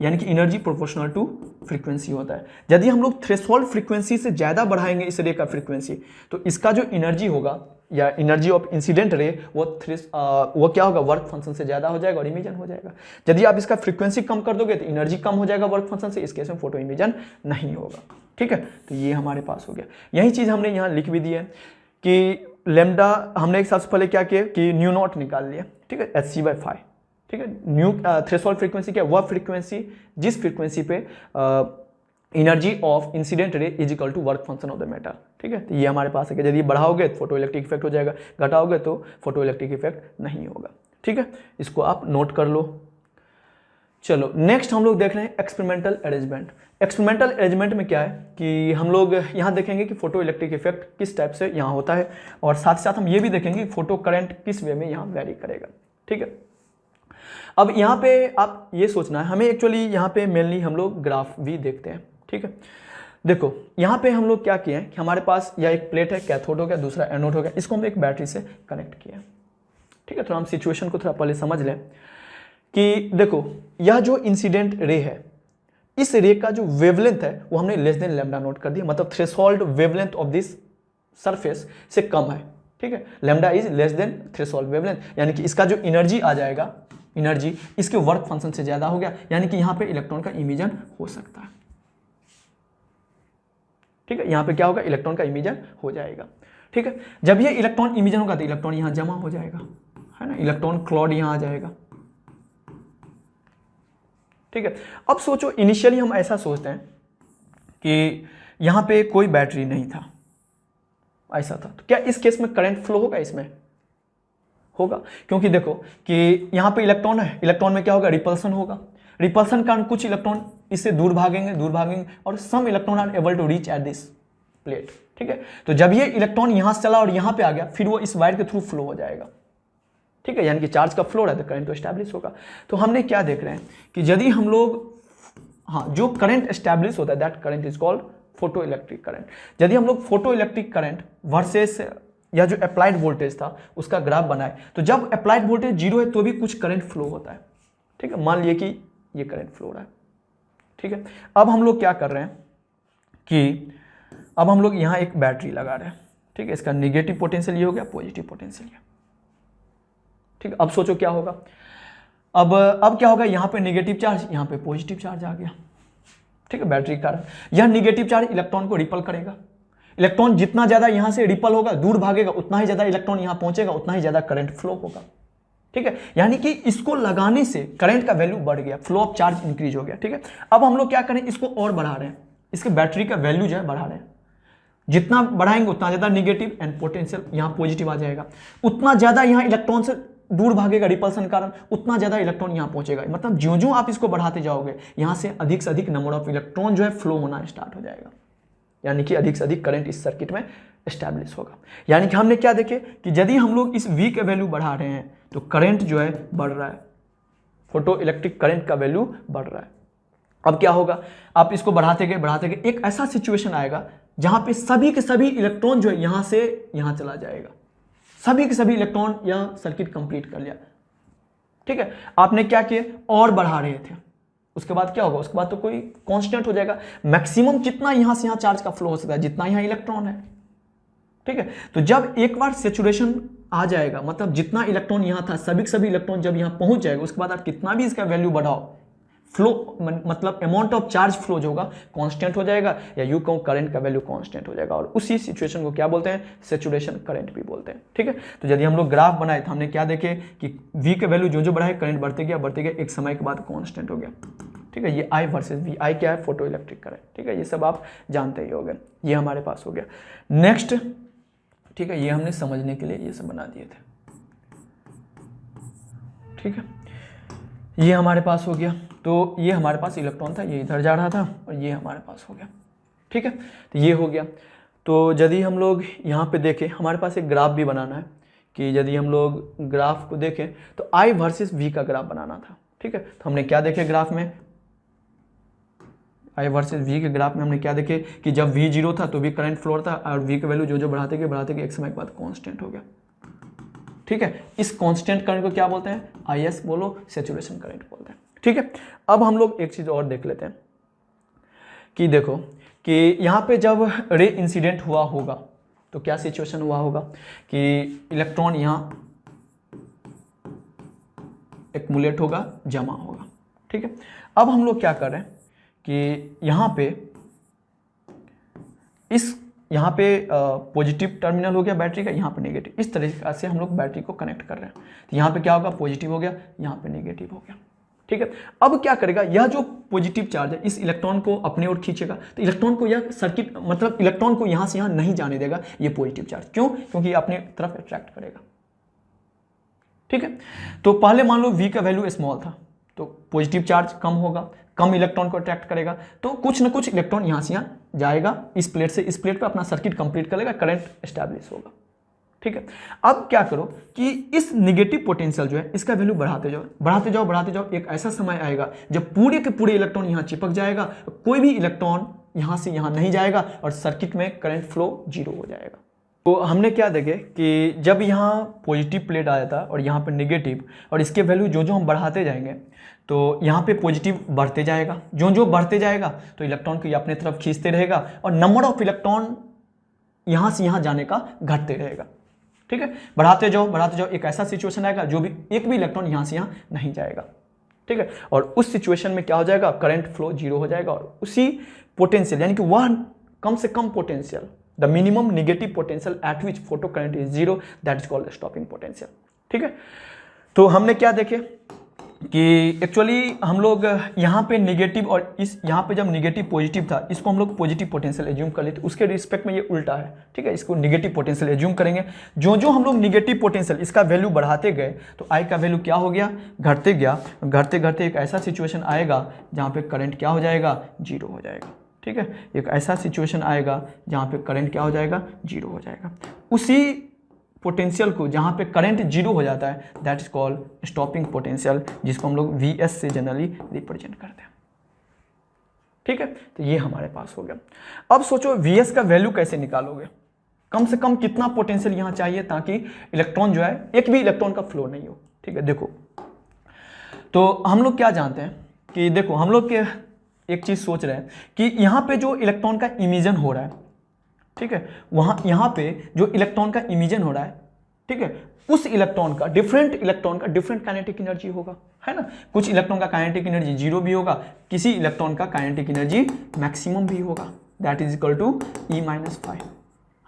यानी कि एनर्जी प्रोपोर्शनल टू फ्रीक्वेंसी होता है। यदि हम लोग थ्रेशोल्ड फ्रीक्वेंसी से ज्यादा बढ़ाएंगे इस रे का फ्रीक्वेंसी तो इसका जो एनर्जी होगा या एनर्जी ऑफ इंसिडेंट रे वो क्या होगा? वर्क फंक्शन से ज्यादा हो जाएगा और इमिजन हो जाएगा। यदि आप इसका फ्रीक्वेंसी कम कर दोगे तो एनर्जी कम हो जाएगा वर्क फंक्शन से, इस केस में फोटो इमिजन नहीं होगा। ठीक है, तो ये हमारे पास हो गया। यही चीज हमने यहाँ लिख भी दी है कि लैम्डा हमने एक सबसे पहले क्या किया कि न्यू नॉट निकाल लिया। ठीक है, hc/5। ठीक है, न्यू थ्रेशोल्ड फ्रीक्वेंसी क्या? वह फ्रीक्वेंसी जिस फ्रीक्वेंसी पे energy of incident ray = work function of the matter. ठीक है, तो ये हमारे पास है कि यदि बढ़ाओगे तो फोटो इलेक्ट्रिक इफेक्ट हो जाएगा, घटाओगे तो फोटो इलेक्ट्रिक इफेक्ट नहीं होगा। ठीक है, इसको आप नोट कर लो। चलो नेक्स्ट हम लोग देख रहे हैं एक्सपेरिमेंटल अरेंजमेंट। एक्सपेरिमेंटल अरेंजमेंट में क्या है कि हम लोग यहाँ देखेंगे कि फोटो इलेक्ट्रिक इफेक्ट किस टाइप से यहाँ होता है, और साथ ही साथ हम ये भी देखेंगे कि फोटो करंट किस वे में यहाँ वेरी करेगा। ठीक है, अब यहाँ पे आप ये सोचना है, हमें एक्चुअली यहाँ पे मेनली हम लोग ग्राफ भी देखते हैं। ठीक है, देखो यहाँ पे हम लोग क्या किए हैं कि हमारे पास यह एक प्लेट है, कैथोड हो गया, दूसरा एनोड हो गया, इसको हम एक बैटरी से कनेक्ट किए। ठीक है, थोड़ा हम सिचुएशन को थोड़ा पहले समझ लें कि देखो यह जो इंसिडेंट रे है, इस रे का जो वेवलेंथ है वो हमने लेस देन लैम्डा नोट कर दिया, मतलब threshold wavelength of this surface से कम है। ठीक है, lambda is less than threshold wavelength, यानी कि इसका जो एनर्जी आ जाएगा, एनर्जी इसके वर्क फंक्शन से ज्यादा हो गया, यानी कि यहाँ पे इलेक्ट्रॉन का इमिजन हो सकता है। ठीक है, यहाँ पे क्या होगा? इलेक्ट्रॉन का इमिजन हो जाएगा। ठीक है, जब ये इलेक्ट्रॉन इमिजन होगा तो इलेक्ट्रॉन यहाँ जमा हो जाएगा, है ना, इलेक्ट्रॉन क्लाउड यहाँ आ जाएगा। ठीक है, अब सोचो इनिशियली हम ऐसा सोचते हैं कि यहाँ पे कोई बैटरी नहीं था, ऐसा था, तो क्या इस केस में करंट फ्लो होगा? इसमें होगा, क्योंकि देखो कि यहाँ पे इलेक्ट्रॉन है, इलेक्ट्रॉन में क्या होगा? रिपल्सन होगा, रिपल्सन के कारण कुछ इलेक्ट्रॉन इससे दूर भागेंगे और some electron are able to reach at this plate. ठीक है, तो जब ये इलेक्ट्रॉन यहां से चला और यहां पे आ गया, फिर वो इस वायर के थ्रू फ्लो हो जाएगा। ठीक है, यानी कि चार्ज का फ्लो रहता है, करंट तो एस्टैब्लिश होगा। तो हमने क्या देख रहे हैं कि यदि हम लोग, हाँ, जो करंट एस्टैब्लिश होता है that current is called photo electric current. यदि हम लोग फोटो इलेक्ट्रिक करंट वर्सेस या जो अप्लाइड वोल्टेज था उसका ग्राफ बनाए, तो जब अप्लाइड वोल्टेज 0 है तो भी कुछ करंट फ्लो होता है। ठीक है, मान लिए कि ये करंट फ्लो हो रहा है। ठीक है, अब हम लोग क्या कर रहे हैं कि अब हम लोग यहाँ एक बैटरी लगा रहे हैं। ठीक है, इसका नेगेटिव पोटेंशियल ये हो गया, पॉजिटिव पोटेंशियल ये। ठीक है, अब सोचो क्या होगा? अब क्या होगा? यहाँ पे नेगेटिव चार्ज, यहाँ पे पॉजिटिव चार्ज आ गया। ठीक है, बैटरी का यह नेगेटिव चार्ज इलेक्ट्रॉन को रिपल करेगा। इलेक्ट्रॉन जितना ज्यादा यहाँ से रिपल होगा, दूर भागेगा, उतना ही ज्यादा इलेक्ट्रॉन यहाँ पहुंचेगा, उतना ही ज्यादा करंट फ्लो होगा। ठीक है, यानी कि इसको लगाने से करंट का वैल्यू बढ़ गया, फ्लो ऑफ चार्ज इंक्रीज हो गया। ठीक है, अब हम लोग क्या करें? इसको और बढ़ा रहे हैं, इसके बैटरी का वैल्यू जो है बढ़ा रहे हैं। जितना बढ़ाएंगे उतना ज्यादा नेगेटिव एंड पोटेंशियल यहाँ पॉजिटिव आ जाएगा, उतना ज्यादा यहाँ इलेक्ट्रॉन से दूर भागेगा रिपल्सन कारण, उतना ज़्यादा इलेक्ट्रॉन यहाँ पहुँचेगा। मतलब ज्यों ज्यों आप इसको बढ़ाते जाओगे यहाँ से अधिक नंबर ऑफ इलेक्ट्रॉन जो है फ्लो होना स्टार्ट हो जाएगा, यानी कि अधिक से अधिक करंट इस सर्किट में एस्टैब्लिश होगा। यानी कि हमने क्या देखे कि यदि हम लोग इस V का वैल्यू बढ़ा रहे हैं तो करंट जो है बढ़ रहा है, फोटो इलेक्ट्रिक करंट का वैल्यू बढ़ रहा है। अब क्या होगा, आप इसको बढ़ाते गए एक ऐसा सिचुएशन आएगा जहां पे सभी के सभी इलेक्ट्रॉन जो है यहां से यहां चला जाएगा, सभी के सभी इलेक्ट्रॉन यहां सर्किट कंप्लीट कर लिया। ठीक है, आपने क्या किया और बढ़ा रहे थे, उसके बाद क्या होगा, उसके बाद तो कोई कांस्टेंट हो जाएगा, मैक्सिमम जितना यहां से यहां चार्ज का फ्लो हो सकता है जितना यहां इलेक्ट्रॉन है। ठीक है, तो जब एक बार सेचुरेशन आ जाएगा, मतलब जितना इलेक्ट्रॉन यहां था सभी के सभी इलेक्ट्रॉन जब यहां पहुंच जाएगा, उसके बाद आप कितना भी इसका वैल्यू बढ़ाओ, फ्लो मतलब अमाउंट ऑफ चार्ज फ्लो जो होगा कांस्टेंट हो जाएगा, या यूं कहूं करंट का वैल्यू कांस्टेंट हो जाएगा, और उसी सिचुएशन को क्या बोलते हैं, सेचुरेशन करंट भी बोलते हैं। ठीक है, तो यदि हम लोग ग्राफ बनाए तो हमने क्या देखे कि V के वैल्यू जो बढ़ाए करंट बढ़ते गया, एक समय के बाद कांस्टेंट हो गया। ठीक है, ये I वर्सेस V, I क्या है, फोटो इलेक्ट्रिक करंट। ठीक है, ये सब आप जानते ही होंगे, ये हमारे पास हो गया। नेक्स्ट, ठीक है, ये हमने समझने के लिए ये सब बना दिए थे। ठीक है, ये हमारे पास हो गया, तो ये हमारे पास इलेक्ट्रॉन था, ये इधर जा रहा था और ये हमारे पास हो गया। ठीक है, तो ये हो गया। तो यदि हम लोग यहाँ पे देखें, हमारे पास एक ग्राफ भी बनाना है कि यदि हम लोग ग्राफ को देखें तो I वर्सेस V का ग्राफ बनाना था। ठीक है, तो हमने क्या देखे ग्राफ में, I वर्सेस V के ग्राफ में हमने क्या देखे कि जब V 0 था तो भी करंट फ्लो था, और V का वैल्यू जो जो बढ़ाते गए एक समय के बाद कांस्टेंट हो गया। ठीक है, इस कांस्टेंट करंट को क्या बोलते हैं, IS बोलो, सैचुरेशन करंट बोलते हैं। ठीक है, अब हम लोग एक चीज और देख लेते हैं कि देखो कि यहाँ पे जब रे इंसिडेंट हुआ होगा तो क्या सिचुएशन हुआ होगा कि इलेक्ट्रॉन यहाँ एक्मुलेट होगा, जमा होगा। ठीक है, अब हम लोग क्या कर रहे हैं कि यहाँ पे पॉजिटिव टर्मिनल हो गया बैटरी का, यहाँ पे नेगेटिव, इस तरीके से हम लोग बैटरी को कनेक्ट कर रहे हैं। तो यहाँ पे क्या होगा, पॉजिटिव हो गया, यहाँ पे नेगेटिव हो गया। ठीक है, अब क्या करेगा, यह जो पॉजिटिव चार्ज है इस इलेक्ट्रॉन को अपने ओर खींचेगा, तो इलेक्ट्रॉन को यह सर्किट मतलब इलेक्ट्रॉन को यहाँ से यहाँ नहीं जाने देगा ये पॉजिटिव चार्ज। क्यों, क्योंकि ये अपने तरफ अट्रैक्ट करेगा। ठीक है, तो पहले मान लो V का वैल्यू स्मॉल था तो पॉजिटिव चार्ज कम होगा, कम इलेक्ट्रॉन को अट्रैक्ट करेगा, तो कुछ ना कुछ इलेक्ट्रॉन यहाँ से यहाँ जाएगा, इस प्लेट से इस प्लेट पे अपना सर्किट कंप्लीट कर लेगा, करंट एस्टैब्लिश होगा। ठीक है, अब क्या करो कि इस नेगेटिव पोटेंशियल जो है इसका वैल्यू बढ़ाते जाओ, एक ऐसा समय आएगा जब पूरे के पूरे इलेक्ट्रॉन यहाँ चिपक जाएगा, कोई भी इलेक्ट्रॉन यहाँ से यहाँ नहीं जाएगा और सर्किट में करंट फ्लो 0 हो जाएगा। तो हमने क्या देखे कि जब यहाँ पॉजिटिव प्लेट आया था और यहाँ पे नेगेटिव, और इसके वैल्यू जो जो हम बढ़ाते जाएंगे तो यहाँ पे पॉजिटिव बढ़ते जाएगा, जो जो बढ़ते जाएगा तो इलेक्ट्रॉन को ये अपने तरफ खींचते रहेगा, और नंबर ऑफ इलेक्ट्रॉन यहाँ से यहाँ जाने का घटते रहेगा। ठीक है, बढ़ाते जाओ, एक ऐसा सिचुएशन आएगा जो भी एक भी इलेक्ट्रॉन यहाँ से यहाँ नहीं जाएगा। ठीक है, और उस सिचुएशन में क्या हो जाएगा, करंट फ्लो 0 हो जाएगा, और उसी पोटेंशियल यानी कि वह कम से कम potential, the minimum negative potential at which photo current is 0, that is called stopping potential. ठीक है, तो हमने क्या देखे कि एक्चुअली हम लोग यहाँ पे नेगेटिव और इस यहाँ पे जब नेगेटिव पॉजिटिव था इसको हम लोग पॉजिटिव पोटेंशियल एज्यूम कर लेते, उसके रिस्पेक्ट में ये उल्टा है। ठीक है, इसको नेगेटिव पोटेंशियल एज्यूम करेंगे, जो जो हम लोग नेगेटिव पोटेंशियल इसका वैल्यू बढ़ाते गए तो I का वैल्यू क्या हो गया, घटते गया, घटते एक ऐसा सिचुएशन आएगा जहाँ पे करंट क्या हो जाएगा, 0 हो जाएगा। ठीक है, एक ऐसा सिचुएशन आएगा जहाँ पे करंट क्या हो जाएगा, 0 हो जाएगा। उसी पोटेंशियल को जहाँ पे करंट 0 हो जाता है that is called stopping potential, जिसको हम लोग VS से जनरली रिप्रेजेंट करते हैं। ठीक है, तो ये हमारे पास हो गया। अब सोचो VS का वैल्यू कैसे निकालोगे, कम से कम कितना पोटेंशियल यहाँ चाहिए ताकि इलेक्ट्रॉन जो है एक भी इलेक्ट्रॉन का फ्लो नहीं हो। ठीक है, देखो तो हम लोग क्या जानते हैं कि देखो हम लोग के एक चीज सोच रहे हैं कि यहाँ पे जो इलेक्ट्रॉन का इमिजन हो रहा है, ठीक है, यहाँ पे जो इलेक्ट्रॉन का इमिजन हो रहा है, ठीक है, उस इलेक्ट्रॉन का डिफरेंट काइनेटिक एनर्जी होगा, है ना। कुछ इलेक्ट्रॉन का काइनेटिक एनर्जी 0 भी होगा, किसी इलेक्ट्रॉन का काइनेटिक एनर्जी मैक्सिमम भी होगा, that is equal to E-5,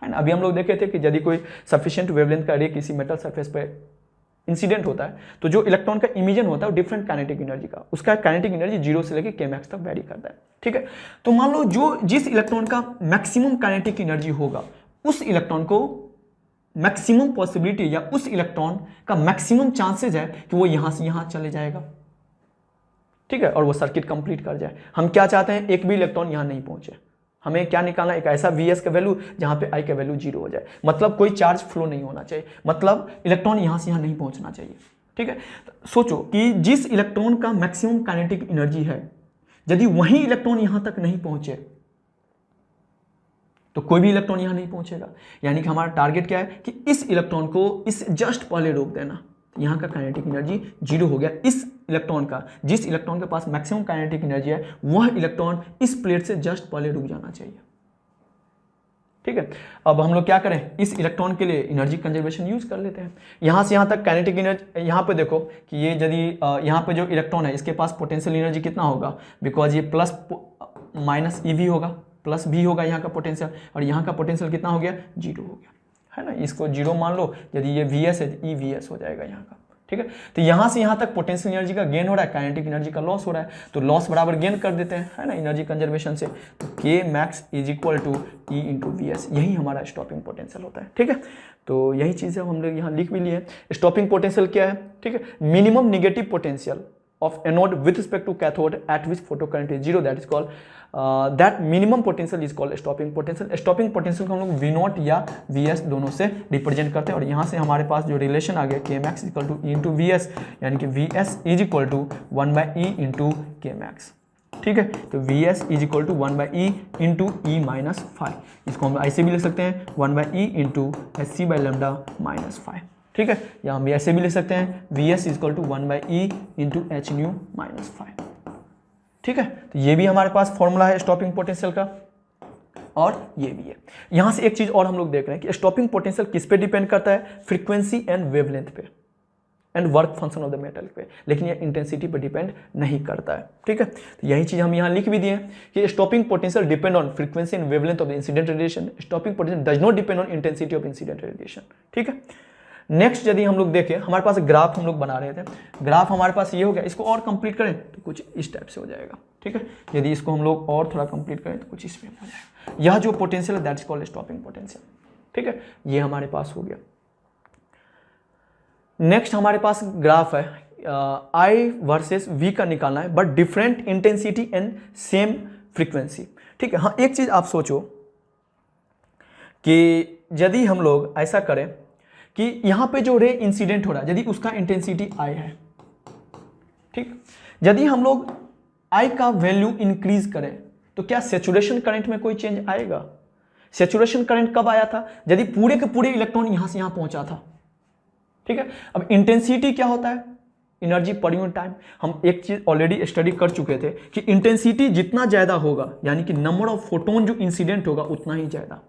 है ना। अभी हम लोग देखे थे कि यदि कोई सफिशिएंट वेवलेंथ का रे किसी मेटल सरफेस पे इंसिडेंट होता है तो जो इलेक्ट्रॉन का इमिजन होता है वो डिफरेंट काइनेटिक एनर्जी का, उसका काइनेटिक एनर्जी 0 से लेकर Kmax तक वैरी करता है। ठीक है, तो मान लो जिस इलेक्ट्रॉन का मैक्सिमम काइनेटिक एनर्जी होगा उस इलेक्ट्रॉन को मैक्सिमम पॉसिबिलिटी या उस इलेक्ट्रॉन का मैक्सिमम चांसेस है कि वो यहां से यहां चले जाएगा, ठीक है, और वो सर्किट कंप्लीट कर जाए। हम क्या चाहते हैं, एक भी इलेक्ट्रॉन यहां नहीं पहुंचे। हमें क्या निकालना है, एक ऐसा Vs का वैल्यू जहां पे I का वैल्यू 0 हो जाए, मतलब कोई चार्ज फ्लो नहीं होना चाहिए, मतलब इलेक्ट्रॉन यहां से यहां नहीं पहुंचना चाहिए, ठीक है। सोचो कि जिस इलेक्ट्रॉन का मैक्सिमम काइनेटिक एनर्जी है, यदि वही इलेक्ट्रॉन यहां तक नहीं पहुंचे तो कोई भी इलेक्ट्रॉन यहां नहीं पहुंचेगा। यानी कि हमारा टारगेट क्या है कि इस इलेक्ट्रॉन को इस जस्ट पहले रोक देना, यहां का काइनेटिक एनर्जी 0 हो गया। इस इलेक्ट्रॉन का, जिस इलेक्ट्रॉन के पास मैक्सिमम काइनेटिक एनर्जी है, वह इलेक्ट्रॉन इस प्लेट से जस्ट पहले रुक जाना चाहिए, ठीक है। अब हम लोग क्या करें, इस इलेक्ट्रॉन के लिए एनर्जी कंजर्वेशन यूज कर लेते हैं। यहां से यहां तक काइनेटिक एनर्जी, यहां पे देखो कि ये यदि यहां पे जो इलेक्ट्रॉन है इसके पास पोटेंशियल एनर्जी कितना होगा, बिकॉज ये प्लस माइनस EV होगा, प्लस भी होगा यहाँ का पोटेंशियल, और यहाँ का पोटेंशियल कितना हो गया, 0 हो गया, है ना। इसको 0 मान लो, यदि ये Vs है तो EVs हो जाएगा यहाँ का, ठीक है। तो यहाँ से यहाँ तक पोटेंशियल एनर्जी का गेन हो रहा है, काइनेटिक एनर्जी का लॉस हो रहा है, तो लॉस बराबर गेन कर देते हैं, है ना, एनर्जी कंजर्वेशन से। तो K max is equal to E into Vs, यही हमारा स्टॉपिंग पोटेंशियल होता है, ठीक है। तो यही चीज़ है, हम लोग यहाँ लिख भी लिए। स्टॉपिंग पोटेंशियल क्या है, ठीक है, minimum negative potential of anode with respect to cathode at which photocurrent is 0, that is called that minimum potential is called stopping potential। stopping potential को हम लोग V0 या Vs दोनों से रिप्रेजेंट करते हैं, और यहाँ से हमारे पास जो रिलेशन आ गया K max equal to E into Vs, यानी कि Vs is equal to 1/E into K max, ठीक है। तो Vs is equal to 1/E into E minus 5, इसको हम ऐसे भी लिख सकते हैं 1/E into Hc by lambda minus 5, ठीक है। या हम ऐसे भी लिख सकते हैं Vs is equal to 1/E into H nu minus 5, ठीक है। तो ये भी हमारे पास फॉर्मूला है स्टॉपिंग पोटेंशियल का, और ये भी है। यहां से एक चीज और हम लोग देख रहे हैं कि स्टॉपिंग पोटेंशियल किस पे डिपेंड करता है, फ्रीक्वेंसी एंड वेवलेंथ पे and work function of the metal पे, लेकिन ये इंटेंसिटी पे डिपेंड नहीं करता है, ठीक है। तो यही चीज हम यहाँ लिख भी दिए कि stopping potential depend on frequency and wavelength of the incident radiation, stopping potential does not depend on intensity of incident radiation, ठीक है। नेक्स्ट यदि हम लोग देखें, हमारे पास ग्राफ हम लोग बना रहे थे, ग्राफ हमारे पास ये हो गया, इसको और कंप्लीट करें तो कुछ इस टाइप से हो जाएगा, ठीक है। यदि इसको हम लोग और थोड़ा कंप्लीट करें तो कुछ इस पे हो जाएगा। यह जो पोटेंशियल है that is called stopping potential, ठीक है, ये हमारे पास हो गया। नेक्स्ट हमारे पास ग्राफ है I वर्सेस V का निकालना है, but different intensity and same frequency, ठीक है। हाँ, एक चीज आप सोचो कि यदि हम लोग ऐसा करें कि यहां पे जो रे इंसिडेंट हो रहा है, यदि उसका इंटेंसिटी I है, ठीक, यदि हम लोग I का वैल्यू इंक्रीज करें तो क्या सैचुरेशन करंट में कोई चेंज आएगा? सैचुरेशन करंट कब आया था? यदि पूरे के पूरे इलेक्ट्रॉन यहां से यहां पहुंचा था, ठीक है। अब इंटेंसिटी क्या होता है? एनर्जी पर यूनिट टाइम। हम एक चीज ऑलरेडी स्टडी कर चुके थे कि इंटेंसिटी जितना ज्यादा होगा, यानी कि नंबर ऑफ फोटोन जो इंसिडेंट होगा उतना ही ज्यादा,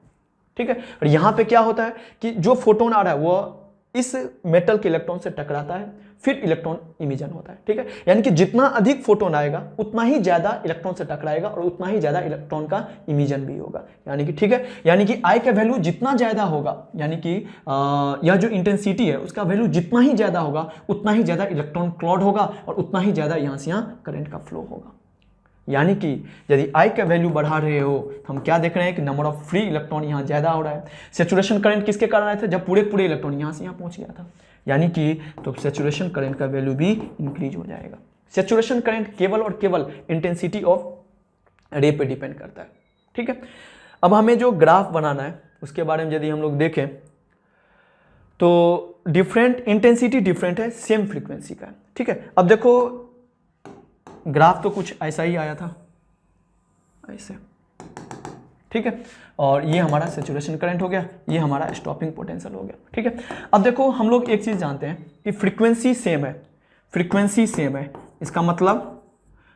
ठीक है। और यहां पे क्या होता है कि जो फोटोन आ रहा है वो इस मेटल के इलेक्ट्रॉन से टकराता है, फिर इलेक्ट्रॉन इमिशन होता है, ठीक है। यानी कि जितना अधिक फोटोन आएगा उतना ही ज्यादा इलेक्ट्रॉन से टकराएगा और उतना ही ज्यादा इलेक्ट्रॉन का इमिशन भी होगा, यानी कि, ठीक है। यानी कि I का वैल्यू जितना ज्यादा होगा, यानी कि यह जो इंटेंसिटी है उसका वैल्यू जितना ही ज्यादा होगा उतना ही ज्यादा इलेक्ट्रॉन क्लॉड होगा और उतना ही ज्यादा यहां से यहां करंट का फ्लो होगा। यानी कि यदि I का वैल्यू बढ़ा रहे हो तो हम क्या देख रहे हैं कि नंबर ऑफ फ्री इलेक्ट्रॉन यहाँ ज्यादा हो रहा है। सैचुरेशन करंट किसके कारण आया था? जब पूरे पूरे इलेक्ट्रॉन यहाँ से यहाँ पहुंच गया था, यानी कि तो सैचुरेशन करंट का वैल्यू भी इंक्रीज हो जाएगा। सैचुरेशन करंट केवल और केवल इंटेंसिटी ऑफ रे पे डिपेंड करता है, ठीक है। अब हमें जो ग्राफ बनाना है उसके बारे में यदि हम लोग देखें तो डिफरेंट इंटेंसिटी डिफरेंट है, सेम फ्रीक्वेंसी का, ठीक है। अब देखो ग्राफ तो कुछ ऐसा ही आया था, ऐसे, ठीक है। और ये हमारा सैचुरेशन करंट हो गया, ये हमारा स्टॉपिंग पोटेंशियल हो गया, ठीक है। अब देखो हम लोग एक चीज जानते हैं कि फ्रीक्वेंसी सेम है, फ्रीक्वेंसी सेम है, इसका मतलब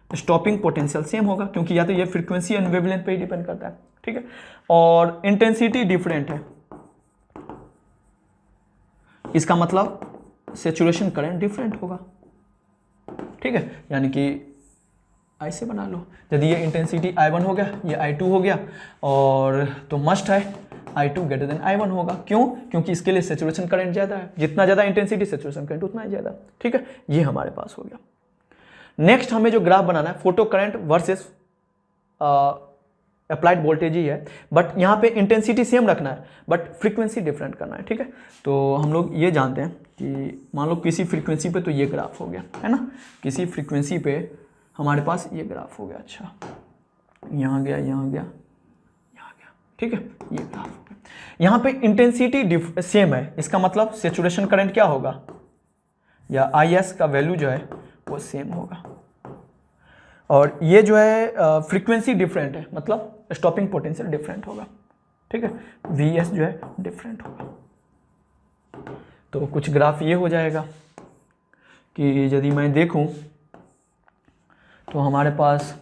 स्टॉपिंग पोटेंशियल सेम होगा, क्योंकि या तो ये फ्रीक्वेंसी एंड वेवलेंथ पे ही डिपेंड करता है, ठीक है। और इंटेंसिटी डिफरेंट है, इसका मतलब सैचुरेशन करंट डिफरेंट होगा, ठीक है। यानी कि ऐसे बना लो, यदि ये इंटेंसिटी I1 हो गया, ये I2 हो गया, और तो मस्ट है I2 ग्रेटर देन I1 होगा। क्यों? क्योंकि इसके लिए सैचुरेशन करंट ज्यादा है, जितना ज्यादा इंटेंसिटी सैचुरेशन करंट उतना ही ज्यादा, ठीक है। ये हमारे पास हो गया। नेक्स्ट हमें जो ग्राफ बनाना है photo current versus applied voltage ही है, बट यहाँ पे इंटेंसिटी सेम रखना है बट फ्रीक्वेंसी डिफरेंट करना है, ठीक है। तो हम लोग ये जानते हैं कि मान लो किसी फ्रीक्वेंसी पे तो ये ग्राफ हो गया, है ना, किसी फ्रीक्वेंसी पे हमारे पास ये ग्राफ हो गया, अच्छा यहाँ गया, यहाँ गया, यहाँ गया, ठीक है, ये ग्राफ हो गया। यहाँ पे इंटेंसिटी सेम है, इसका मतलब सेचुरेशन करंट क्या होगा या IS का वैल्यू जो है वो सेम होगा, और ये जो है फ्रीक्वेंसी डिफरेंट है, मतलब स्टॉपिंग पोटेंशियल डिफरेंट होगा, ठीक है, VS जो है डिफरेंट होगा। तो कुछ ग्राफ ये हो जाएगा कि यदि मैं देखूं तो हमारे पास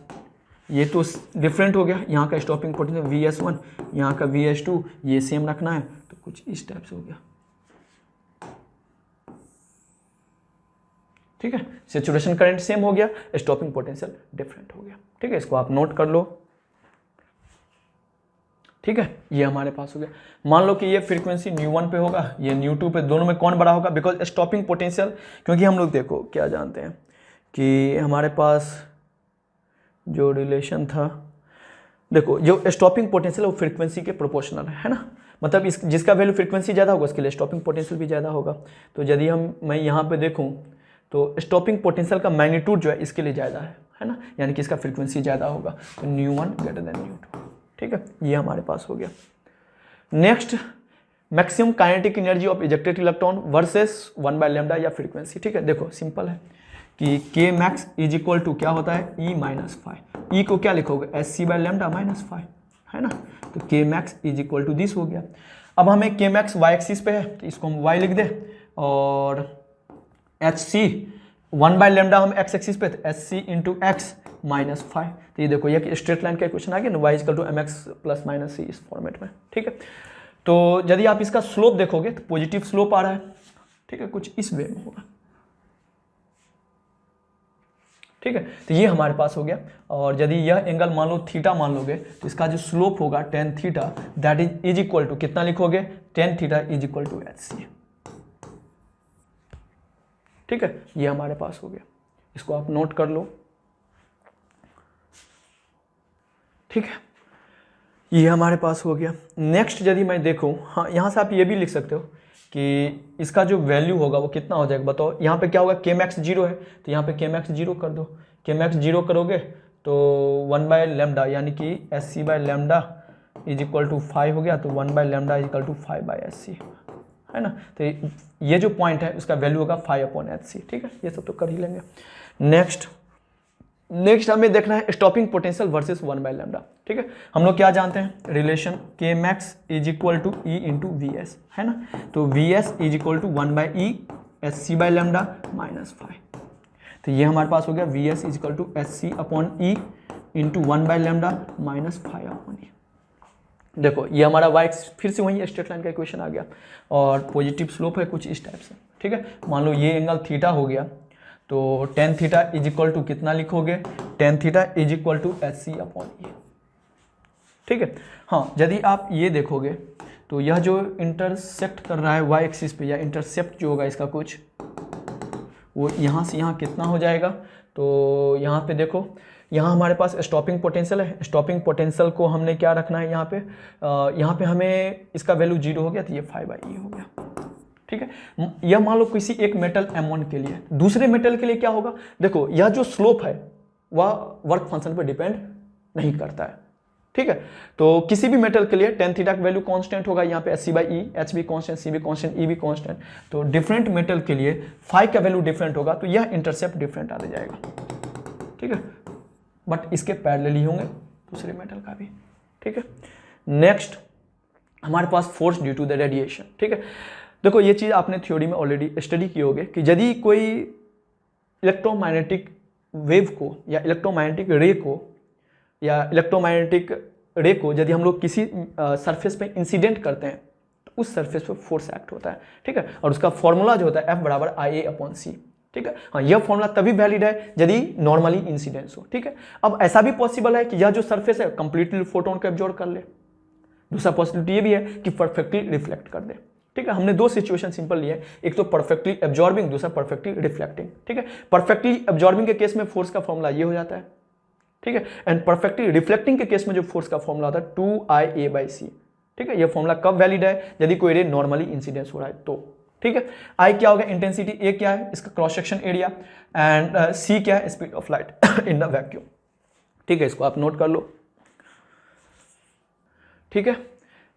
ये तो डिफरेंट हो गया, यहाँ का स्टॉपिंग पोटेंशियल VS1, यहाँ का VS2, ये सेम रखना है, तो कुछ इस टाइप से हो गया, ठीक है। सेचुरेशन करंट सेम हो गया, स्टॉपिंग पोटेंशियल डिफरेंट हो गया, ठीक है, इसको आप नोट कर लो, ठीक है। ये हमारे पास हो गया। मान लो कि ये फ्रीक्वेंसी ν1 पे होगा, ये ν2 पे, दोनों में कौन बड़ा होगा, बिकॉज स्टॉपिंग पोटेंशियल, क्योंकि हम लोग देखो क्या जानते हैं कि हमारे पास जो रिलेशन था, देखो जो स्टॉपिंग पोटेंशियल वो फ्रीक्वेंसी के प्रोपोर्शनल है ना, मतलब इस जिसका वैल्यू फ्रीक्वेंसी ज़्यादा होगा उसके लिए स्टॉपिंग पोटेंशियल भी ज़्यादा होगा। तो यदि मैं यहाँ पे देखूँ तो स्टॉपिंग पोटेंशियल का मैग्नीट्यूड जो है इसके लिए ज़्यादा है ना, यानी कि इसका फ्रीक्वेंसी ज़्यादा होगा, तो ν1 ग्रेटर देन ν2, ठीक है, ये हमारे पास हो गया। Next, maximum kinetic energy of ejected electron versus 1/λ या फ्रीक्वेंसी, ठीक है। देखो सिंपल है कि K max is equal to क्या होता है, E माइनस फाइव, E को क्या लिखोगे, SC/λ माइनस फाइव, है ना, तो K max is equal to this हो गया। अब हमें K max y एक्सिस पे है तो इसको हम y लिख दे, और HC 1/λ हम x एक्सिस पे, तो SC into x minus five. तो ये देखो ये स्ट्रेट लाइन का क्वेश्चन आ गया ना, y equal to mx plus minus c इस फॉर्मेट में, ठीक है। तो यदि आप इसका स्लोप देखोगे तो पॉजिटिव स्लोप आ रहा है, ठीक है, कुछ इस वे में होगा, ठीक है। तो ये हमारे पास हो गया, और यदि यह एंगल मान लो थीटा मान लोगे तो इसका जो स्लोप होगा tan theta that is equal to कितना लिखोगे, tan theta is equal to HC, ठीक है, ये हमारे पास हो गया, इसको आप नोट कर लो, ठीक है, ये हमारे पास हो गया। नेक्स्ट यदि मैं देखूं, हाँ यहाँ से आप ये भी लिख सकते हो कि इसका जो वैल्यू होगा वो कितना हो जाएगा, बताओ। यहाँ पे क्या होगा, K max 0 है तो यहाँ पे K max 0 कर दो, K max 0 करोगे तो 1/λ यानी कि SC/λ इज इक्वल टू 5 हो गया, तो 1/λ इज इक्वल टू 5/SC, है ना। तो ये जो पॉइंट है उसका वैल्यू होगा 5/HC, ठीक है, ये सब तो कर ही लेंगे। नेक्स्ट हमें देखना है स्टॉपिंग पोटेंशियल वर्सेस 1/λ, ठीक है। हम लोग क्या जानते हैं, relation K max is equal to E into VS, है ना, तो VS is equal to 1/E SC/λ minus 5। तो ये हमारे पास हो गया VS is equal to SC/E into 1/λ minus 5/E। देखो ये हमारा y फिर से वही स्ट्रेट लाइन का इक्वेशन आ गया, और पॉजिटिव स्लोप है कुछ इस टाइप से, ठीक है। मान लो ये एंगल थीटा हो गया, तो tan theta is equal to कितना लिखोगे, tan theta is equal to SC/E, ठीक है। हाँ यदि आप ये देखोगे तो यह जो इंटरसेक्ट कर रहा है y एक्सिस पे, या इंटरसेप्ट जो होगा इसका कुछ, वो यहाँ से यहाँ कितना हो जाएगा, तो यहाँ पे देखो यहाँ हमारे पास स्टॉपिंग पोटेंशियल है, स्टॉपिंग पोटेंशियल को हमने क्या रखना है यहाँ पे हमें इसका वैल्यू 0 हो गया, तो ये 5/E हो गया, ठीक है। यह मान लो किसी एक मेटल M1 के लिए, दूसरे मेटल के लिए क्या होगा, देखो यह जो स्लोप है वह वर्क फंक्शन पर डिपेंड नहीं करता है, ठीक है। तो किसी भी मेटल के लिए tan थीटा का वैल्यू कांस्टेंट होगा, यहाँ पे SC/E, H भी कांस्टेंट, C भी कांस्टेंट, E भी कांस्टेंट, तो डिफरेंट मेटल के लिए फाई का वैल्यू डिफरेंट होगा, तो यह इंटरसेप्ट डिफरेंट आ जाएगा, ठीक है, बट इसके पैरेलल ही होंगे दूसरे मेटल का भी, ठीक है। नेक्स्ट हमारे पास force due to the radiation, ठीक है। देखो ये चीज़ आपने थ्योरी में ऑलरेडी स्टडी की होगी कि यदि कोई इलेक्ट्रोमैग्नेटिक वेव को या इलेक्ट्रोमैग्नेटिक रे को यदि हम लोग किसी सरफेस पे इंसिडेंट करते हैं तो उस सरफेस पे फोर्स एक्ट होता है, ठीक है, और उसका फॉर्मूला जो होता है F बराबर IA/C, ठीक है। हाँ यह फॉर्मूला तभी वैलिड है यदि नॉर्मली इंसिडेंस हो, ठीक है। अब ऐसा भी पॉसिबल है कि यह जो सरफेस है कंप्लीटली फोटोन को एब्जॉर्ब कर ले, दूसरा पॉसिबिलिटी ये भी है कि परफेक्टली रिफ्लेक्ट कर दे, ठीक है। हमने दो सिचुएशन सिंपल लिए, एक तो परफेक्टली एब्जॉर्बिंग, दूसरा परफेक्टली रिफ्लेक्टिंग, ठीक है। परफेक्टली एब्जॉर्बिंग के केस में फोर्स का फॉर्मूला ये हो जाता है, ठीक है। एंड परफेक्टली रिफ्लेक्टिंग के केस में जो फोर्स का फॉर्मूला होता है 2IA/c, ठीक है। ये फॉर्मूला कब वैलिड है? यदि कोई रे नॉर्मली इंसिडेंस हो रहा है तो, ठीक है। आई क्या होगा? इंटेंसिटी। ए क्या है? इसका क्रॉस सेक्शन एरिया। एंड सी क्या है? Speed of light in the vacuum, ठीक है। इसको आप नोट कर लो, ठीक है।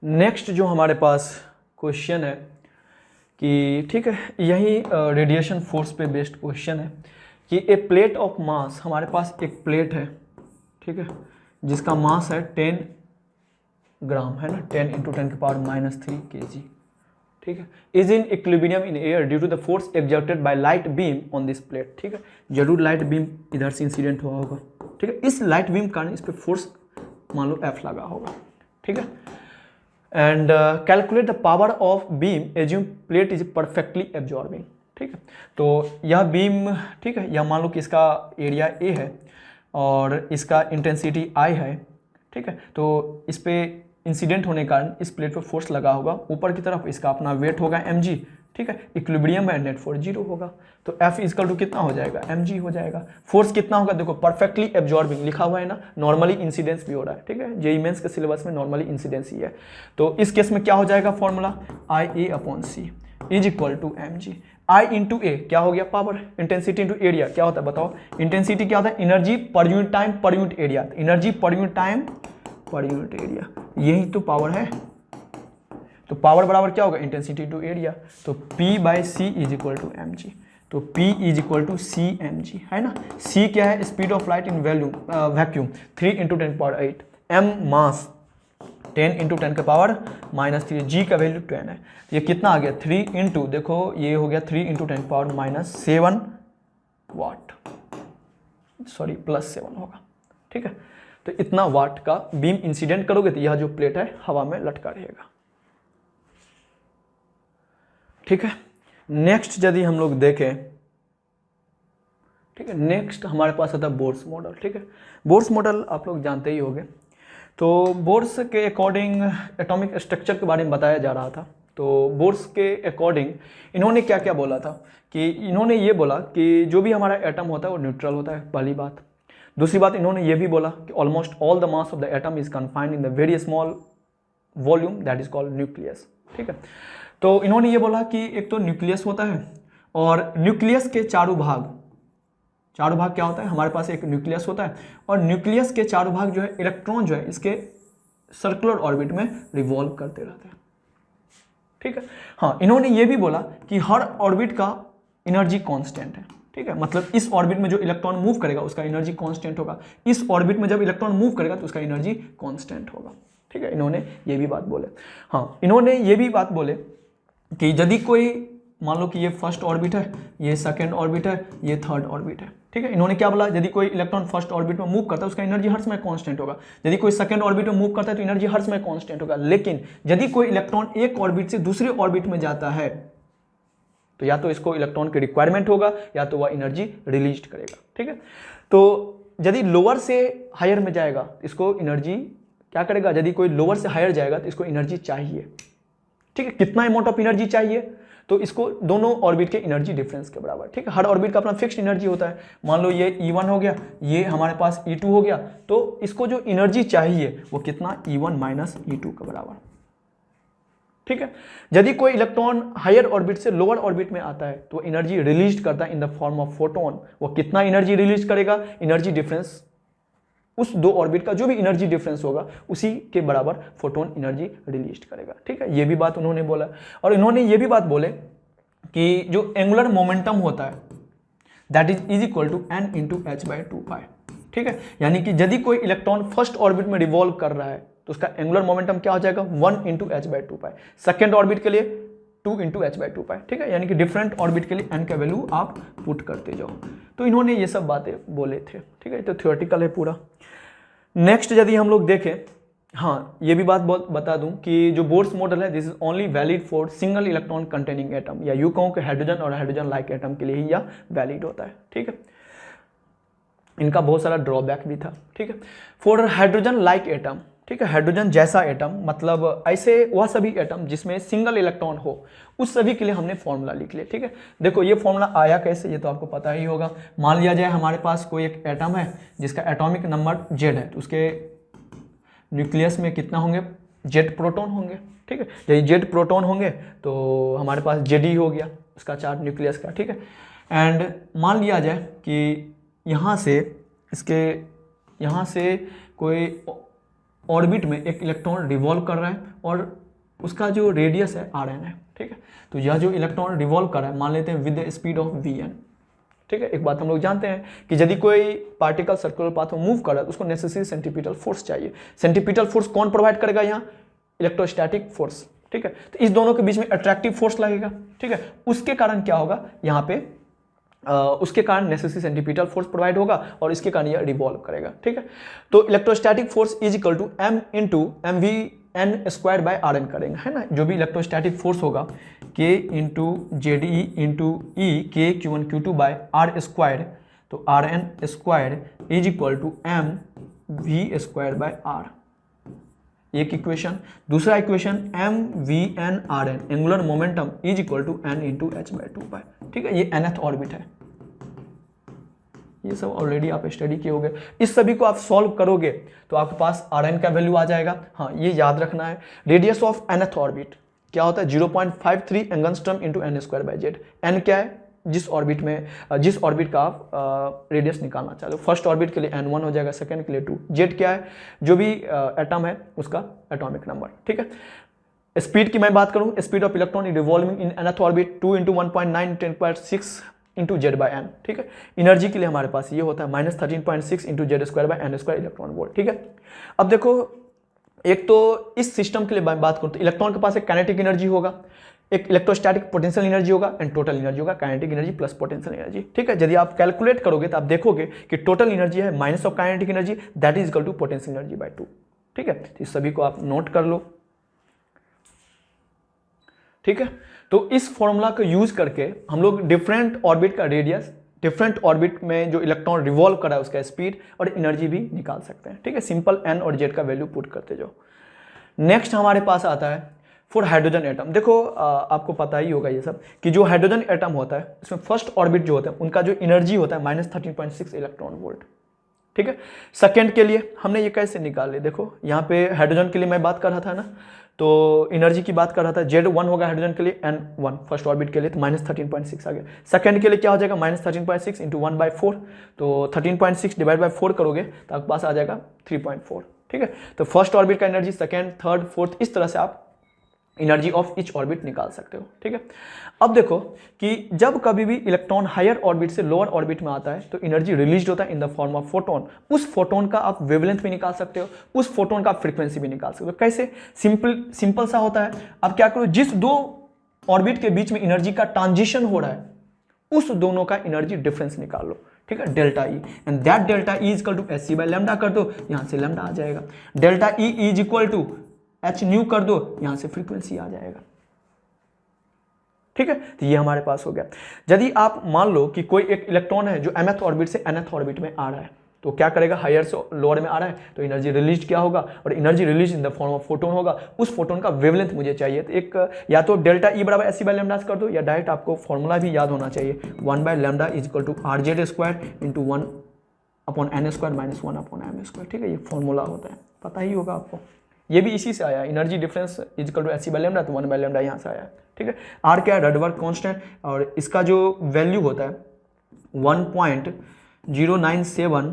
नेक्स्ट जो हमारे पास क्वेश्चन है कि, ठीक है, यही रेडिएशन फोर्स पे बेस्ड क्वेश्चन है कि ए प्लेट ऑफ मास, हमारे पास एक प्लेट है, ठीक है, जिसका मास है 10 ग्राम, है ना, 10 × 10⁻³ kg, ठीक है, is in equilibrium in air due to the force exerted by light beam on this plate, ठीक है। जरूर लाइट बीम इधर से इंसिडेंट हुआ होगा, ठीक है। इस लाइट बीम कारण इस पे फोर्स मान लो F लगा होगा, ठीक है। And calculate the power of beam assume plate is perfectly absorbing, ठीक है। तो यह बीम, ठीक है, यह मान लो कि इसका एरिया A है और इसका इंटेंसिटी I है, ठीक है। तो इस पे इंसिडेंट होने के कारण इस प्लेट पर फोर्स लगा होगा ऊपर की तरफ, इसका अपना वेट होगा mg, ठीक है। इक्विलिब्रियम में नेट फोर्स 0 होगा, तो F इक्वल टू कितना हो जाएगा? mg हो जाएगा। फोर्स कितना होगा? देखो परफेक्टली एब्जॉर्बिंग लिखा हुआ है ना, नॉर्मली इंसिडेंस भी हो रहा है, ठीक है। जेईई मेंस के सिलेबस में नॉर्मली इंसिडेंस ही है। तो इस केस में क्या हो जाएगा formula? IA/c is equal to mg। I into A क्या हो गया? पावर। इंटेंसिटी इंटू एरिया क्या होता है बताओ? इंटेंसिटी क्या होता है? एनर्जी पर यूनिट टाइम पर यूनिट एरिया। एनर्जी पर यूनिट टाइम पर यूनिट एरिया, यही तो पावर है। तो पावर बराबर क्या होगा? Intensity to area. तो P/c is equal to mg। तो P is equal to CmG, है ना। C क्या है? Speed of light in vacuum 3 × 10⁸, m mass 10 × 10⁻³ G का वैल्यू 10 है। ये कितना आ गया? 3 इंटू, देखो ये हो गया 3 × 10⁻7 वाट, सॉरी +7 होगा, ठीक है। तो इतना वाट का बीम इंसिडेंट करोगे तो यह जो प्लेट है हवा में लटका रहेगा, ठीक है। नेक्स्ट यदि हम लोग देखें, ठीक है, नेक्स्ट हमारे पास आता है बोर्स मॉडल, ठीक है। बोर्स मॉडल आप लोग जानते ही होंगे। तो बोर्स के अकॉर्डिंग एटॉमिक स्ट्रक्चर के बारे में बताया जा रहा था। तो बोर्स के अकॉर्डिंग इन्होंने क्या क्या बोला था कि इन्होंने ये बोला कि जो भी हमारा एटम होता है वो न्यूट्रल होता है, पहली बात। दूसरी बात इन्होंने ये भी बोला कि almost all the mass of the atom is confined in the very small volume that is called nucleus, ठीक है। तो इन्होंने ये बोला कि एक तो न्यूक्लियस होता है और न्यूक्लियस के चारों भाग क्या होता है? हमारे पास एक न्यूक्लियस होता है और न्यूक्लियस के चारों भाग जो है इलेक्ट्रॉन जो है इसके सर्कुलर ऑर्बिट में रिवॉल्व करते रहते हैं, ठीक है। हाँ, इन्होंने ये भी बोला कि हर ऑर्बिट का एनर्जी कांस्टेंट है, ठीक है। मतलब इस ऑर्बिट में जो इलेक्ट्रॉन मूव करेगा उसका एनर्जी कांस्टेंट होगा, इस ऑर्बिट में जब इलेक्ट्रॉन मूव करेगा तो उसका एनर्जी कांस्टेंट होगा, ठीक है। इन्होंने ये भी बात बोले। हाँ, इन्होंने ये भी बात बोले कि यदि कोई, मान लो कि ये फर्स्ट ऑर्बिट है, ये सेकंड ऑर्बिट है, ये थर्ड ऑर्बिट है, ठीक है। इन्होंने क्या बोला? यदि कोई इलेक्ट्रॉन फर्स्ट ऑर्बिट में मूव करता है उसका एनर्जी हर समय कांस्टेंट होगा। यदि कोई सेकंड ऑर्बिट में मूव करता है तो एनर्जी हर समय कांस्टेंट होगा। लेकिन यदि कोई इलेक्ट्रॉन एक ऑर्बिट से दूसरे ऑर्बिट में जाता है तो या तो इसको इलेक्ट्रॉन की रिक्वायरमेंट होगा या तो वह एनर्जी रिलीज करेगा, ठीक है। तो यदि लोअर से हायर में जाएगा इसको एनर्जी क्या करेगा? यदि कोई लोअर से हायर जाएगा तो इसको एनर्जी चाहिए, ठीक है। कितना अमाउंट ऑफ एनर्जी चाहिए? तो इसको दोनों ऑर्बिट के एनर्जी डिफरेंस के बराबर, ठीक है। हर ऑर्बिट का अपना फिक्स्ड एनर्जी होता है। मान लो ये E1 हो गया, ये हमारे पास E2 हो गया, तो इसको जो एनर्जी चाहिए वो कितना? E1 - E2 के बराबर, ठीक है। यदि कोई इलेक्ट्रॉन हायर ऑर्बिट से लोअर ऑर्बिट में आता है तो एनर्जी रिलीज करता है in the form of photon. वो कितना एनर्जी रिलीज करेगा? एनर्जी डिफरेंस, उस दो ऑर्बिट का जो भी एनर्जी डिफरेंस होगा उसी के बराबर फोटोन एनर्जी रिलीज करेगा, ठीक है। ये भी बात उन्होंने बोला। और इन्होंने ये भी बात बोले कि जो एंगुलर मोमेंटम होता है that is equal to n × h/2π, ठीक है। यानी कि यदि कोई इलेक्ट्रॉन फर्स्ट ऑर्बिट में रिवॉल्व कर रहा है तो उसका एंगुलर मोमेंटम क्या हो जाएगा? 1 × h/2π। सेकेंड ऑर्बिट के लिए 2 × h/2π, ठीक है। यानी कि डिफरेंट ऑर्बिट के लिए n का वैल्यू आप पुट करते जाओ। तो इन्होंने ये सब बातें बोले थे, ठीक है। तो थ्योरेटिकल है पूरा। नेक्स्ट यदि हम लोग देखें, हाँ, ये भी बात बता दूं कि जो बोर्स मॉडल है this is only valid for single electron containing atom, या यूं कहूं कि हाइड्रोजन और हाइड्रोजन लाइक एटम के लिए ही यह वैलिड होता है, ठीक है। इनका बहुत सारा ड्रॉबैक भी था, ठीक है। फॉर हाइड्रोजन लाइक एटम, ठीक है। हाइड्रोजन जैसा एटम मतलब ऐसे वह सभी एटम जिसमें सिंगल इलेक्ट्रॉन हो, उस सभी के लिए हमने फॉर्मूला लिख लिया। ठीक है, देखो ये फॉर्मूला आया कैसे, ये तो आपको पता ही होगा। मान लिया जाए हमारे पास कोई एक एटम है जिसका एटॉमिक नंबर Z है, तो उसके न्यूक्लियस में कितना होंगे, Z प्रोटॉन होंगे। ठीक है, यदि Z प्रोटॉन होंगे तो हमारे पास Zd हो गया उसका चार्ज न्यूक्लियस का। ठीक है, एंड मान लिया जाए कि यहाँ से कोई ऑर्बिट में एक इलेक्ट्रॉन रिवॉल्व कर रहा है और उसका जो रेडियस है Rn है। ठीक है, तो यह जो इलेक्ट्रॉन रिवॉल्व कर रहा है मान लेते हैं with the speed of Vn। ठीक है, एक बात हम लोग जानते हैं कि यदि कोई पार्टिकल सर्कुलर पाथ में मूव कर रहा है तो उसको नेसेसरी सेंट्रीपिटल फोर्स चाहिए। सेंट्रीपिटल फोर्स कौन प्रोवाइड करेगा, यहाँ इलेक्ट्रोस्टैटिक फोर्स। ठीक है, तो इस दोनों के बीच में अट्रैक्टिव फोर्स लगेगा। ठीक है, उसके कारण क्या होगा यहाँ पे, उसके कारण नेसेसरी सेंट्रीपिटल फोर्स प्रोवाइड होगा और इसके कारण यह रिवॉल्व करेगा। ठीक है, तो electrostatic force is equal to m into M V N square by R N करेंगे, है ना। जो भी इलेक्ट्रोस्टैटिक फोर्स होगा k into Z E into E के Q one Q two by R square, तो R N square is equal to M V square by R, एक इक्वेशन। दूसरा equation M V N R N angular momentum is equal to N into H by two by. ठीक है, ये nth ऑर्बिट है। ये सब ऑलरेडी आप स्टडी किए होंगे। इस सभी को आप सॉल्व करोगे तो आपके पास आर एन का वैल्यू आ जाएगा। हाँ, ये याद रखना है। रेडियस ऑफ nth ऑर्बिट क्या होता है, 0.53 angstrom into n square by Z. N क्या है, जिस ऑर्बिट का आप रेडियस निकालना चाहते हो। फर्स्ट ऑर्बिट के लिए n1 हो जाएगा, सेकंड के लिए 2। जेड क्या है, जो भी एटम है उसका एटॉमिक नंबर। ठीक है, स्पीड की मैं बात करूं, speed of electron revolving in nth orbit 2 into 1.9 10.6 into Z by n. ठीक है, एनर्जी के लिए हमारे पास ये होता है -13.6 into Z square by n square electron volt. ठीक है, अब देखो एक तो इस सिस्टम के लिए मैं बात करूं तो इलेक्ट्रॉन के पास एक काइनेटिक एनर्जी होगा, एक इलेक्ट्रोस्टैटिक पोटेंशियल एनर्जी होगा एंड टोटल एनर्जी होगा, kinetic energy plus potential energy. ठीक है, यदि आप कैलकुलेट करोगे तो आप देखोगे कि टोटल एनर्जी है minus of kinetic energy that is equal to potential energy by 2। ठीक है, तो इस सभी को आप नोट कर लो। ठीक है, तो इस फॉर्मूला को यूज करके हम लोग डिफरेंट ऑर्बिट का रेडियस, डिफरेंट ऑर्बिट में जो इलेक्ट्रॉन रिवॉल्व कर रहा है उसका स्पीड और एनर्जी भी निकाल सकते हैं। ठीक है, सिंपल एन और जेड का वैल्यू पुट करते जाओ। नेक्स्ट हमारे पास आता है फॉर हाइड्रोजन एटम। देखो आपको पता ही होगा ये सब कि जो हाइड्रोजन एटम होता है उसमें फर्स्ट ऑर्बिट जो होता है उनका जो एनर्जी होता है -13.6 इलेक्ट्रॉन वोल्ट। ठीक है, सेकेंड के लिए हमने ये कैसे निकाल लिया, देखो यहाँ पे हाइड्रोजन के लिए मैं बात कर रहा था ना, तो एनर्जी की बात कर रहा था। Z1 होगा हाइड्रोजन के लिए N1 फर्स्ट ऑर्बिट के लिए, तो -13.6 आ गया। सेकंड के लिए क्या हो जाएगा, -13.6 इंटू 1/4, तो 13.6 डिवाइड बाय 4 करोगे तो आपके पास आ जाएगा 3.4। ठीक है, तो फर्स्ट ऑर्बिट का एनर्जी, सेकंड, थर्ड, फोर्थ, इस तरह से आप एनर्जी ऑफ ईच ऑर्बिट निकाल सकते हो। ठीक है, अब देखो कि जब कभी भी इलेक्ट्रॉन हायर ऑर्बिट से लोअर ऑर्बिट में आता है तो एनर्जी रिलीज होता है in the form of photon. उस फोटोन का आप वेवलेंथ भी निकाल सकते हो, उस फोटोन का आप फ्रीक्वेंसी भी निकाल सकते हो। कैसे, सिंपल सा होता है। अब क्या करो, जिस दो ऑर्बिट के बीच में एनर्जी का ट्रांजिशन हो रहा है उस दोनों का एनर्जी डिफरेंस निकाल लो। ठीक है, delta E, and that delta E is equal to H C by lambda कर दो, यहां से लैम्डा आ जाएगा। Delta E is equal to H nu कर दो, यहां से फ्रीक्वेंसी आ जाएगा। ठीक है, तो ये हमारे पास हो गया। यदि आप मान लो कि कोई एक इलेक्ट्रॉन है जो mth ऑर्बिट से nth ऑर्बिट में आ रहा है, तो क्या करेगा, हायर से लोअर में आ रहा है तो एनर्जी रिलीज क्या होगा, और energy release in the form of photon होगा। उस फोटोन का वेवलेंथ मुझे चाहिए, तो एक या तो डेल्टा ई बराबर एच सी बाई लैम्डा कर दो, या डायरेक्ट आपको फॉर्मूला भी याद होना चाहिए, 1 by lambda is equal to R Z square into 1 upon n square minus 1 upon M square. ठीक है, ये फॉर्मूला होता है, पता ही होगा आपको। ये भी इसी से आया, energy difference is equal to H C by lambda, तो 1 बाय लैम्डा यहाँ से आया। ठीक है, आर क्या है, रडवर्थ कांस्टेंट, और इसका जो वैल्यू होता है 1.097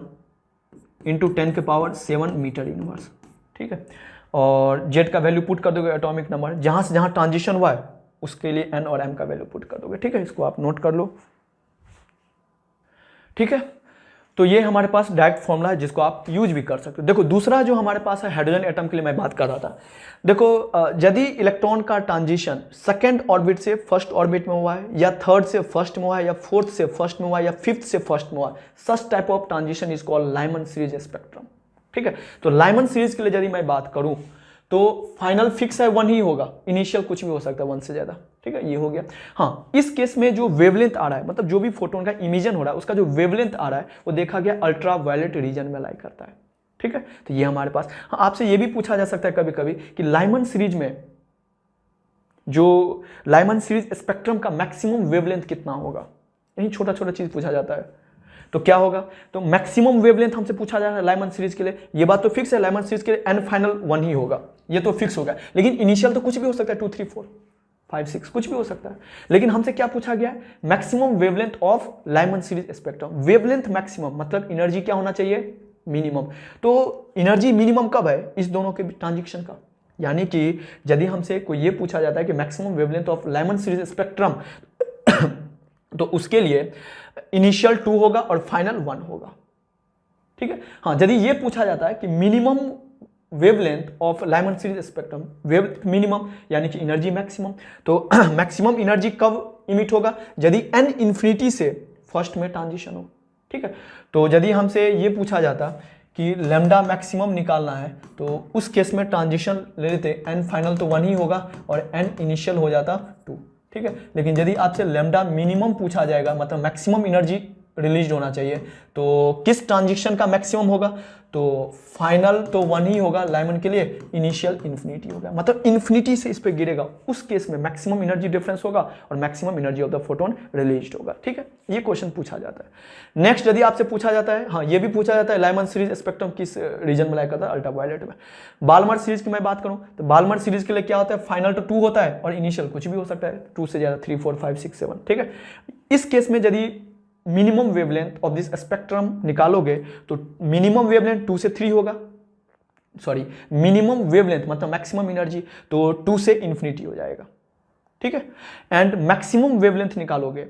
इंटू 10 के पावर 7 मीटर इनवर्स। ठीक है, और जेड का वैल्यू पुट कर दोगे एटॉमिक नंबर, जहां से जहां ट्रांजिशन हुआ है उसके लिए एन और एम का वैल्यू पुट कर दोगे। ठीक है, इसको आप नोट कर लो। ठीक है, तो ये हमारे पास डायरेक्ट फॉर्मूला है जिसको आप यूज भी कर सकते हो। देखो दूसरा जो हमारे पास है हाइड्रोजन एटम के लिए मैं बात कर रहा था। देखो यदि इलेक्ट्रॉन का ट्रांजिशन सेकंड ऑर्बिट से फर्स्ट ऑर्बिट में हुआ है, या थर्ड से फर्स्ट में हुआ है, या फोर्थ से फर्स्ट में हुआ है, या फिफ्थ से फर्स्ट में हुआ है, such type of transition is called Lyman series spectrum. ठीक है, तो लाइमन सीरीज के लिए यदि मैं बात करूं तो फाइनल फिक्स है 1 ही होगा, इनिशियल कुछ भी हो सकता है 1 से ज्यादा। ठीक है, ये हो गया। हाँ, इस केस में जो वेवलेंथ आ रहा है, मतलब जो भी फोटोन का इमिशन हो रहा है उसका जो वेवलेंथ आ रहा है वो देखा गया अल्ट्रा वायलेट रीजन में लाई करता है। ठीक है, तो ये हमारे पास। हाँ, आपसे ये भी पूछा जा सकता है कभी कभी कि लाइमन सीरीज में जो लाइमन सीरीज स्पेक्ट्रम का मैक्सिमम वेवलेंथ कितना होगा, यही छोटा छोटा चीज पूछा जाता है। तो क्या होगा, तो मैक्सिमम वेवलेंथ हमसे पूछा जा रहा है लाइमन सीरीज के लिए, ये बात तो फिक्स है, लाइमन सीरीज के लिए एन फाइनल 1 ही होगा, ये तो फिक्स होगा। लेकिन इनिशियल तो कुछ भी हो सकता है, 2 3 4 5 6 कुछ भी हो सकता है। लेकिन हमसे क्या पूछा गया है, maximum wavelength of Lyman series spectrum. Wavelength maximum मतलब एनर्जी क्या होना चाहिए, मिनिमम। तो एनर्जी मिनिमम कब है, इस दोनों के ट्रांजिशन का। यानी कि यदि हमसे कोई ये पूछा जाता है कि maximum wavelength of Lyman series spectrum तो उसके लिए इनिशियल 2 होगा और फाइनल 1 होगा, ठीक है। हाँ, यदि ये पूछा जाता है कि minimum wavelength of Lyman series spectrum, wave minimum यानी कि एनर्जी मैक्सिमम, तो मैक्सिमम एनर्जी कब इमिट होगा, यदि n इंफिनिटी से फर्स्ट में ट्रांजिशन हो, ठीक है। तो यदि हमसे ये पूछा जाता कि लैम्डा मैक्सिमम निकालना है, तो उस केस में ट्रांजिशन ले लेते, n फाइनल तो 1 ही होगा और n इनिशियल हो जाता 2, ठीक है। लेकिन यदि आपसे लैम्डा मिनिमम पूछा जाएगा, मतलब मैक्सिमम एनर्जी रिलीज होना चाहिए, तो किस ट्रांजिशन का मैक्सिमम होगा, तो फाइनल तो 1 ही होगा लाइमन के लिए, इनिशियल इन्फिनिटी होगा, मतलब इन्फिनिटी से इस पे गिरेगा, उस केस में मैक्सिमम एनर्जी डिफरेंस होगा और maximum energy of the photon released होगा, ठीक है। ये क्वेश्चन पूछा जाता है। नेक्स्ट यदि आपसे पूछा जाता है, हाँ ये भी पूछा जाता है, लाइमन सीरीज स्पेक्ट्रम किस रीजन में लाई करता है, अल्ट्रावायलेट में। बाल्मर सीरीज की मैं बात करूं तो बाल्मर सीरीज के लिए क्या होता है, फाइनल तो 2 होता है और इनिशियल कुछ भी हो सकता है, 2 से ज्यादा 3 4 5 6 7, ठीक है। इस केस में यदि minimum wavelength of this spectrum निकालोगे तो मिनिमम वेवलेंथ 2 से 3 होगा, सॉरी मिनिमम वेवलेंथ मतलब मैक्सिमम एनर्जी तो 2 से इन्फिनिटी हो जाएगा, ठीक है। एंड मैक्सिमम वेवलेंथ निकालोगे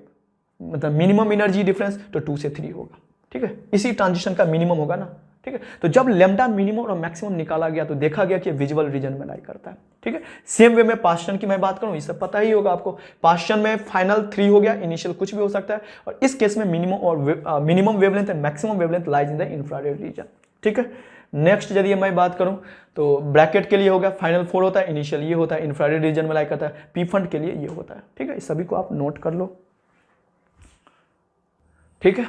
मतलब मिनिमम एनर्जी डिफरेंस तो 2 से 3 होगा, ठीक है। इसी ट्रांजिशन का मिनिमम होगा ना, ठीक है। तो जब लैम्डा मिनिमम और मैक्सिमम निकाला गया तो देखा गया कि विजुअल रीजन में लाई करता है, ठीक है। सेम वे में पास्चन की मैं बात करूं, ये सब पता ही होगा आपको, पास्चन में फाइनल 3 हो गया, इनिशियल कुछ भी हो सकता है, और इस केस में minimum wavelength and maximum wavelength lies in the infrared reason, ठीक है। नेक्स्ट यदि मैं बात करूं तो ब्रैकेट के लिए होगा फाइनल 4 होता है, इनिशियल ये होता है, इंफ्रारेड रीजन में लाई करता है, पी फंड के लिए ये होता है, ठीक है। इस सभी को आप नोट कर लो, ठीक है।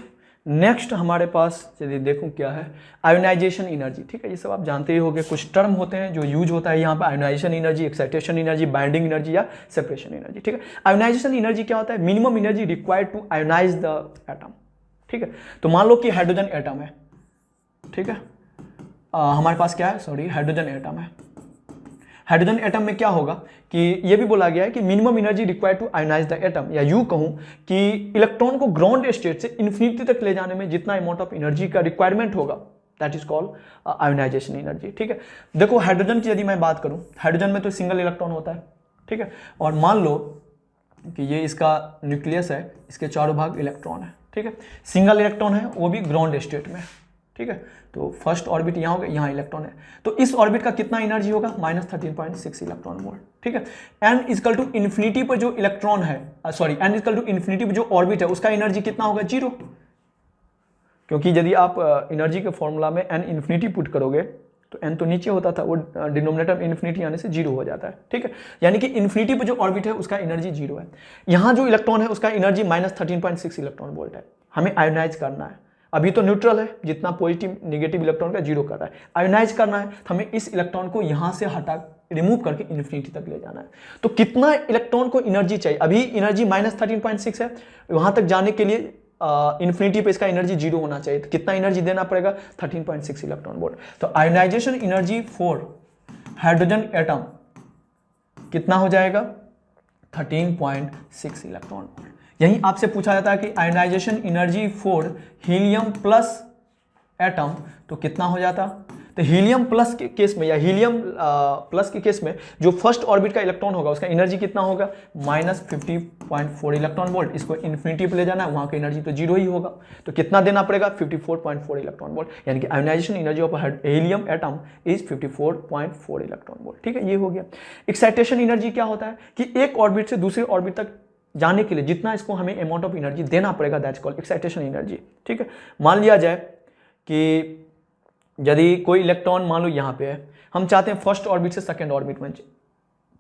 नेक्स्ट हमारे पास यदि देखूं क्या है, आयोनाइजेशन एनर्जी, ठीक है। ये सब आप जानते ही होंगे, कुछ टर्म होते हैं जो यूज होता है यहाँ पे, ionisation energy, excitation energy, binding energy या सेपरेशन एनर्जी, ठीक है। आयोनाइजेशन एनर्जी क्या होता है, minimum energy required to ionise the atom, ठीक है। तो मान लो कि हाइड्रोजन एटम है, ठीक है, हमारे पास क्या है, सॉरी हाइड्रोजन एटम है। हाइड्रोजन एटम में क्या होगा कि ये भी बोला गया है कि minimum energy required to ionise the atom, या यूं कहूं कि इलेक्ट्रॉन को ग्राउंड स्टेट से इन्फिनिटी तक ले जाने में जितना अमाउंट ऑफ एनर्जी का रिक्वायरमेंट होगा that is called ionisation energy, ठीक है। देखो हाइड्रोजन की यदि मैं बात करूं, हाइड्रोजन में तो सिंगल इलेक्ट्रॉन होता है, ठीक है, और मान लो कि ये इसका न्यूक्लियस है, इसके चारों भाग इलेक्ट्रॉन है, ठीक है, सिंगल इलेक्ट्रॉन है, वो भी ग्राउंड स्टेट में, ठीक है। तो फर्स्ट ऑर्बिट यहाँ होगा, यहाँ इलेक्ट्रॉन है, तो इस ऑर्बिट का कितना एनर्जी होगा, -13.6 इलेक्ट्रॉन वोल्ट, ठीक है। n इक्वल टू इन्फिनिटी पर जो इलेक्ट्रॉन है, sorry n equal to infinity पर जो ऑर्बिट है उसका एनर्जी कितना होगा, 0, क्योंकि यदि आप एनर्जी के फॉर्मूला में n इन्फिनिटी पुट करोगे तो n तो नीचे होता था, वो डिनोमिनेटर इन्फिनिटी आने से 0 हो जाता है, ठीक है। यानी कि इन्फिनिटी पर जो ऑर्बिट है उसका एनर्जी 0 है। यहाँ जो इलेक्ट्रॉन है उसका एनर्जी -13.6 इलेक्ट्रॉन वोल्ट है, हमें आयोनाइज करना है। अभी तो न्यूट्रल है, जितना पॉजिटिव नेगेटिव इलेक्ट्रॉन का 0 कर रहा है, आयोनाइज करना है तो हमें इस इलेक्ट्रॉन को यहाँ से हटा रिमूव करके इन्फिनिटी तक ले जाना है। तो कितना इलेक्ट्रॉन को एनर्जी चाहिए, अभी एनर्जी -13.6 है, वहां तक जाने के लिए इन्फिनिटी पे इसका एनर्जी 0 होना चाहिए, तो कितना एनर्जी देना पड़ेगा, 13.6 इलेक्ट्रॉन वोल्ट। तो ionisation energy for hydrogen atom कितना हो जाएगा, 13.6 इलेक्ट्रॉन वोल्ट। यही आपसे पूछा जाता है कि ionisation energy for helium plus atom तो कितना हो जाता, तो हीलियम प्लस के केस में या हीलियम प्लस के केस में जो फर्स्ट ऑर्बिट का इलेक्ट्रॉन होगा उसका एनर्जी कितना होगा, -50.4 इलेक्ट्रॉन वोल्ट। इसको इन्फिनिटी पे ले जाना है, वहां का एनर्जी तो 0 ही होगा, तो कितना देना पड़ेगा, 54.4 इलेक्ट्रॉन वोल्ट। यानी कि ionisation energy of helium atom is 54.4 electron volt, ठीक है। ये हो गया। एक्साइटेशन एनर्जी क्या होता है कि एक ऑर्बिट से दूसरे ऑर्बिट तक जाने के लिए जितना इसको हमें अमाउंट ऑफ एनर्जी देना पड़ेगा दैट्स कॉल्ड एक्साइटेशन एनर्जी, ठीक है। मान लिया जाए कि यदि कोई इलेक्ट्रॉन मान लो यहाँ पे है, हम चाहते हैं फर्स्ट ऑर्बिट से सेकंड ऑर्बिट में